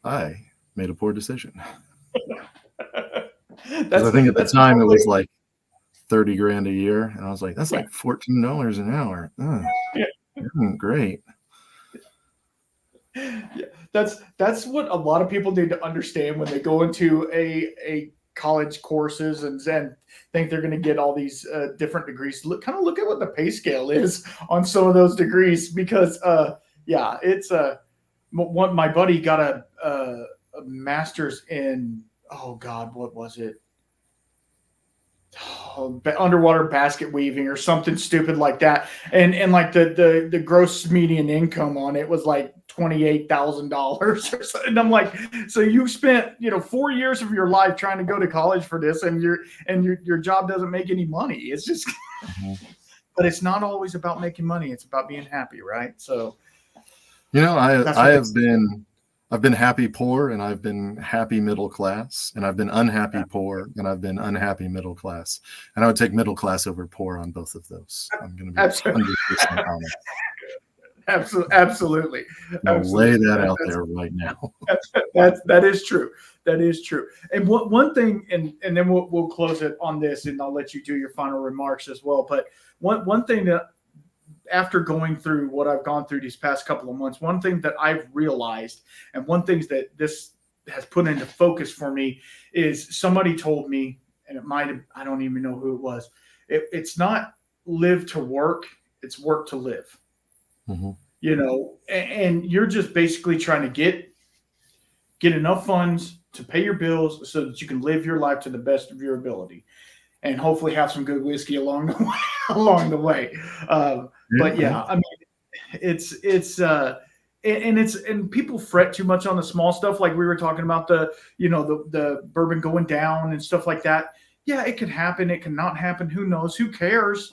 I made a poor decision. I think at the time it was like $30,000 a year, and I was like, that's like $14 an hour. Great. Yeah, that's what a lot of people need to understand when they go into a college courses and think they're going to get all these different degrees. Look at what the pay scale is on some of those degrees, because it's my buddy got a master's in, oh God, what was it? Underwater basket weaving or something stupid like that, and like the gross median income on it was like $28,000 or something. And I'm like, so you spent 4 years of your life trying to go to college for this, and your job doesn't make any money. It's just but it's not always about making money. It's about being happy, right? So I've been happy poor, and I've been happy middle class, and I've been unhappy poor, and I've been unhappy middle class. And I would take middle class over poor on both of those. I'm going to be 100% honest. Absolutely. I'll lay that out there right now. That is true. That is true. And one thing, and then we'll close it on this, and I'll let you do your final remarks as well. But one thing that, after going through what I've gone through these past couple of months, one thing that I've realized, and one thing that this has put into focus for me, is somebody told me, and it might have, I don't even know who it was. It's not live to work, it's work to live. Mm-hmm. You know, and you're just basically trying to get enough funds to pay your bills so that you can live your life to the best of your ability, and hopefully have some good whiskey along the way. But yeah, I mean, and people fret too much on the small stuff. Like we were talking about the bourbon going down and stuff like that. Yeah, it could happen. It can not happen. Who knows? Who cares?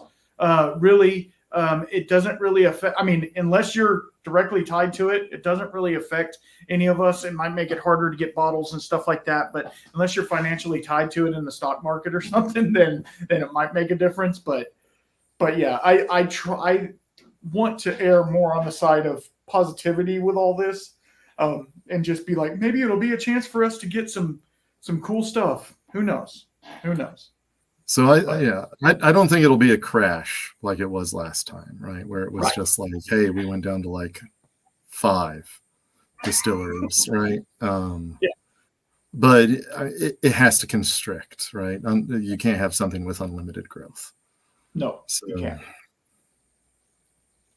Really, it doesn't really affect. I mean, unless you're directly tied to it, it doesn't really affect any of us. It might make it harder to get bottles and stuff like that. But unless you're financially tied to it in the stock market or something, then it might make a difference. But yeah, I want to err more on the side of positivity with all this, and just be like, maybe it'll be a chance for us to get some cool stuff. Who knows? So I don't think it'll be a crash like it was last time, right? Where it was just like, hey, we went down to like 5 distilleries, right? But it has to constrict, right? You can't have something with unlimited growth. No, so, you can't.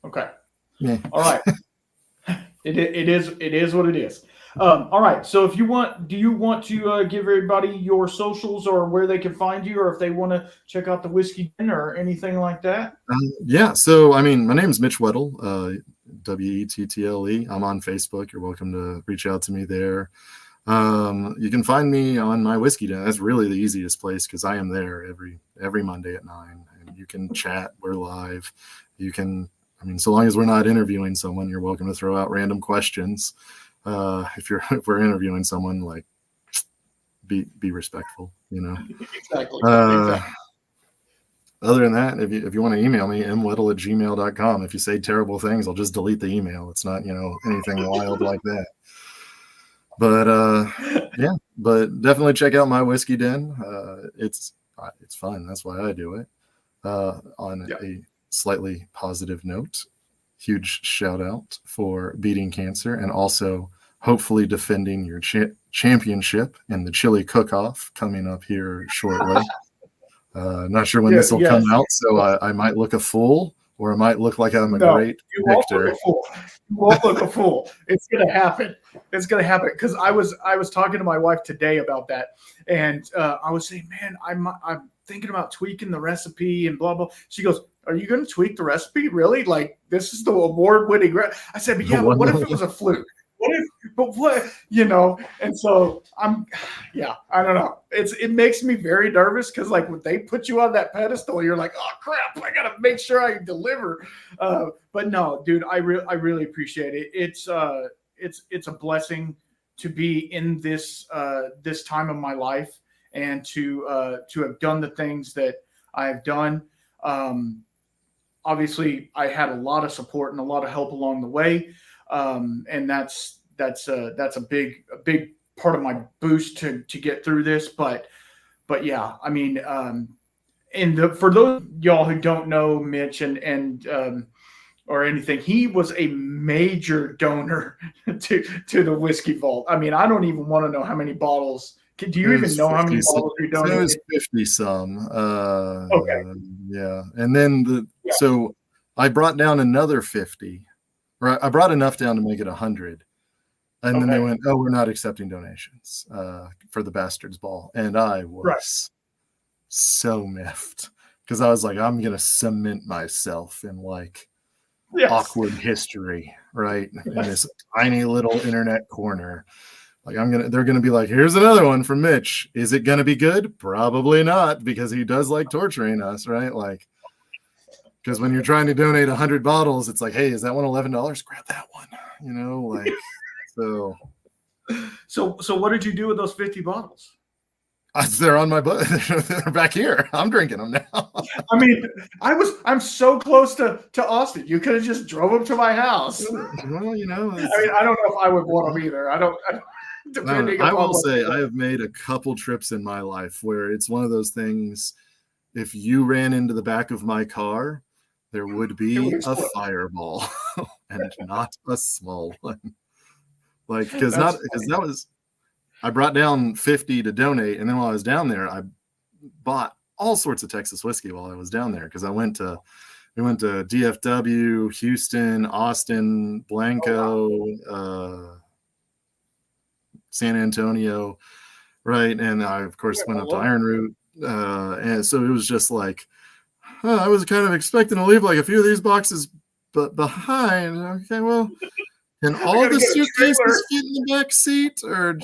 Okay. Yeah. All right. It is what it is. All right. So do you want to give everybody your socials, or where they can find you, or if they want to check out the Whiskey Den or anything like that? Yeah. So, I mean, my name is Mitch Wettle, Wettle. I'm on Facebook. You're welcome to reach out to me there. You can find me on my Whiskey Den. That's really the easiest place, because I am there every Monday at 9, and you can chat. We're live. You can, I mean, so long as we're not interviewing someone, you're welcome to throw out random questions. If we're interviewing someone, like, be respectful, you know. Exactly. Other than that, if you want to email me, mwettle@gmail.com. If you say terrible things, I'll just delete the email. It's not, anything wild like that. But yeah, but definitely check out my Whiskey Den. It's fun. That's why I do it. On a slightly positive note, huge shout out for beating cancer, and also hopefully defending your championship in the chili cook-off coming up here shortly. Not sure when this will come out, so I might look a fool, or I might look like I'm a great victor. You won't look a fool. It's gonna happen. It's gonna happen, because I was talking to my wife today about that, and I was saying, man, I'm thinking about tweaking the recipe and blah blah. She goes, "Are you going to tweak the recipe? Really? Like, this is the award-winning?" I said, "But yeah, but what if it was a fluke? And so I don't know. It makes me very nervous, because like when they put you on that pedestal, you're like, oh crap, I gotta make sure I deliver. But no, dude, I really appreciate it. It's a blessing to be in this time of my life, and to have done the things that I have done. Obviously, I had a lot of support and a lot of help along the way. And that's a big part of my boost to get through this. But yeah, I mean, for those of y'all who don't know Mitch and or anything, he was a major donor to the Whiskey Vault. I mean, I don't even want to know how many bottles. Do you even know how many bottles you donated? It was 50 some. Okay. Yeah, and then so I brought down another 50. Or I brought enough down to make it 100. And then they went, "Oh, we're not accepting donations for the Bastards Ball." And I was so miffed, because I was like, I'm going to cement myself in like awkward history, right? In this tiny little internet corner. Like they're going to be like, "Here's another one from Mitch. Is it going to be good? Probably not, because he does like torturing us," right? Like, because when you're trying to donate 100 bottles, it's like, hey, is that one $11? Grab that one, like. So what did you do with those 50 bottles? They're on my butt. They're back here. I'm drinking them now. I mean, I'm so close to Austin. You could have just drove them to my house. Well, you know. I mean, I don't know if I would want them either. I will say I have made a couple trips in my life where it's one of those things. If you ran into the back of my car, there would be a fireball, and not a small one. Like because that was. I brought down 50 to donate, and then while I was down there, I bought all sorts of Texas whiskey while I was down there because we went to DFW, Houston, Austin, Blanco, San Antonio, right? And I of course went up to Iron Root, and so it was just like I was kind of expecting to leave like a few of these boxes, but behind. Okay, well, can all the suitcases fit in the back seat, or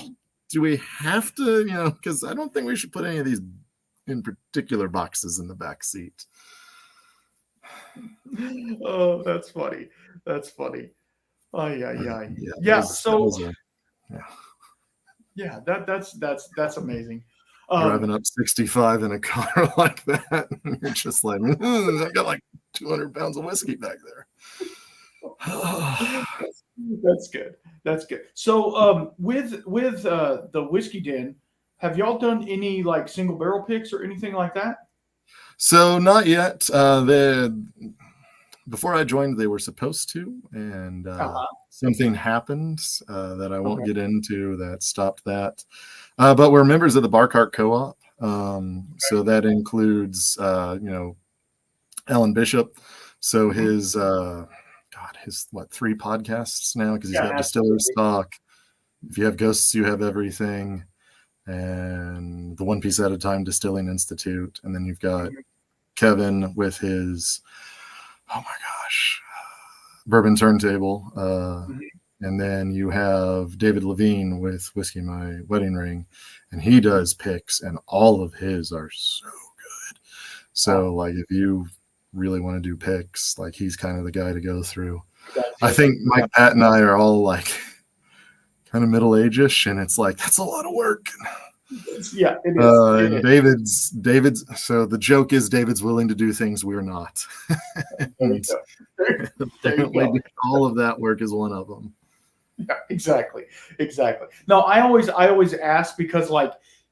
do we have to, because I don't think we should put any of these in particular boxes in the back seat. Oh, that's funny. That's funny. Oh, yeah. That's amazing. Driving up 65 in a car like that, and you're just like, I got like 200 pounds of whiskey back there. That's good. That's good. So, with the Whiskey Den, have y'all done any like single barrel picks or anything like that? So not yet. Before I joined, they were supposed to, and something happened that I won't get into that stopped that. But we're members of the Bar Cart Co-op, so that includes Alan Bishop. So his 3 podcasts now, because he's got Distiller's Talk. If you have Ghosts, you have everything, and the One Piece at a Time Distilling Institute, and then you've got Kevin with his Bourbon Turntable, and then you have David Levine with Whiskey My Wedding Ring, and he does picks, and all of his are so good. So like if you really want to do picks, like he's kind of the guy to go through. I think Mike, Pat, and I are all like kind of middle-age-ish, and it's like that's a lot of work. Yeah, it is. And David's. So the joke is David's willing to do things we're not. There you go. All of that work is one of them. Yeah, exactly. No, I always ask because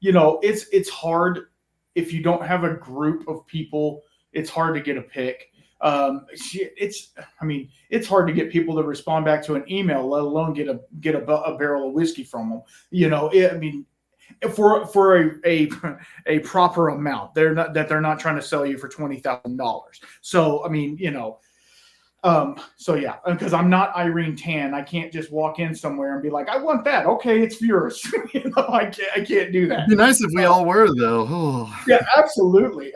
it's hard if you don't have a group of people. It's hard to get a pick. It's hard to get people to respond back to an email, let alone get a barrel of whiskey from them. For a proper amount, they're not trying to sell you for $20,000. So so yeah, because I'm not Irene Tan, I can't just walk in somewhere and be like, I want that. Okay, it's yours. I can't do that. It'd be nice if we all were though. Oh. Yeah, absolutely.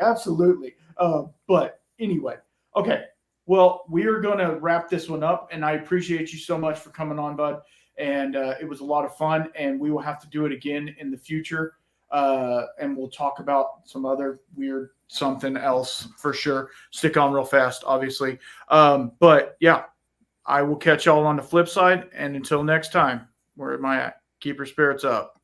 But anyway, okay. Well, we are going to wrap this one up, and I appreciate you so much for coming on, bud. And it was a lot of fun, and we will have to do it again in the future. And we'll talk about some other weird something else for sure. Stick on real fast, obviously. But yeah, I will catch y'all on the flip side. And until next time, where am I at? Keep your spirits up.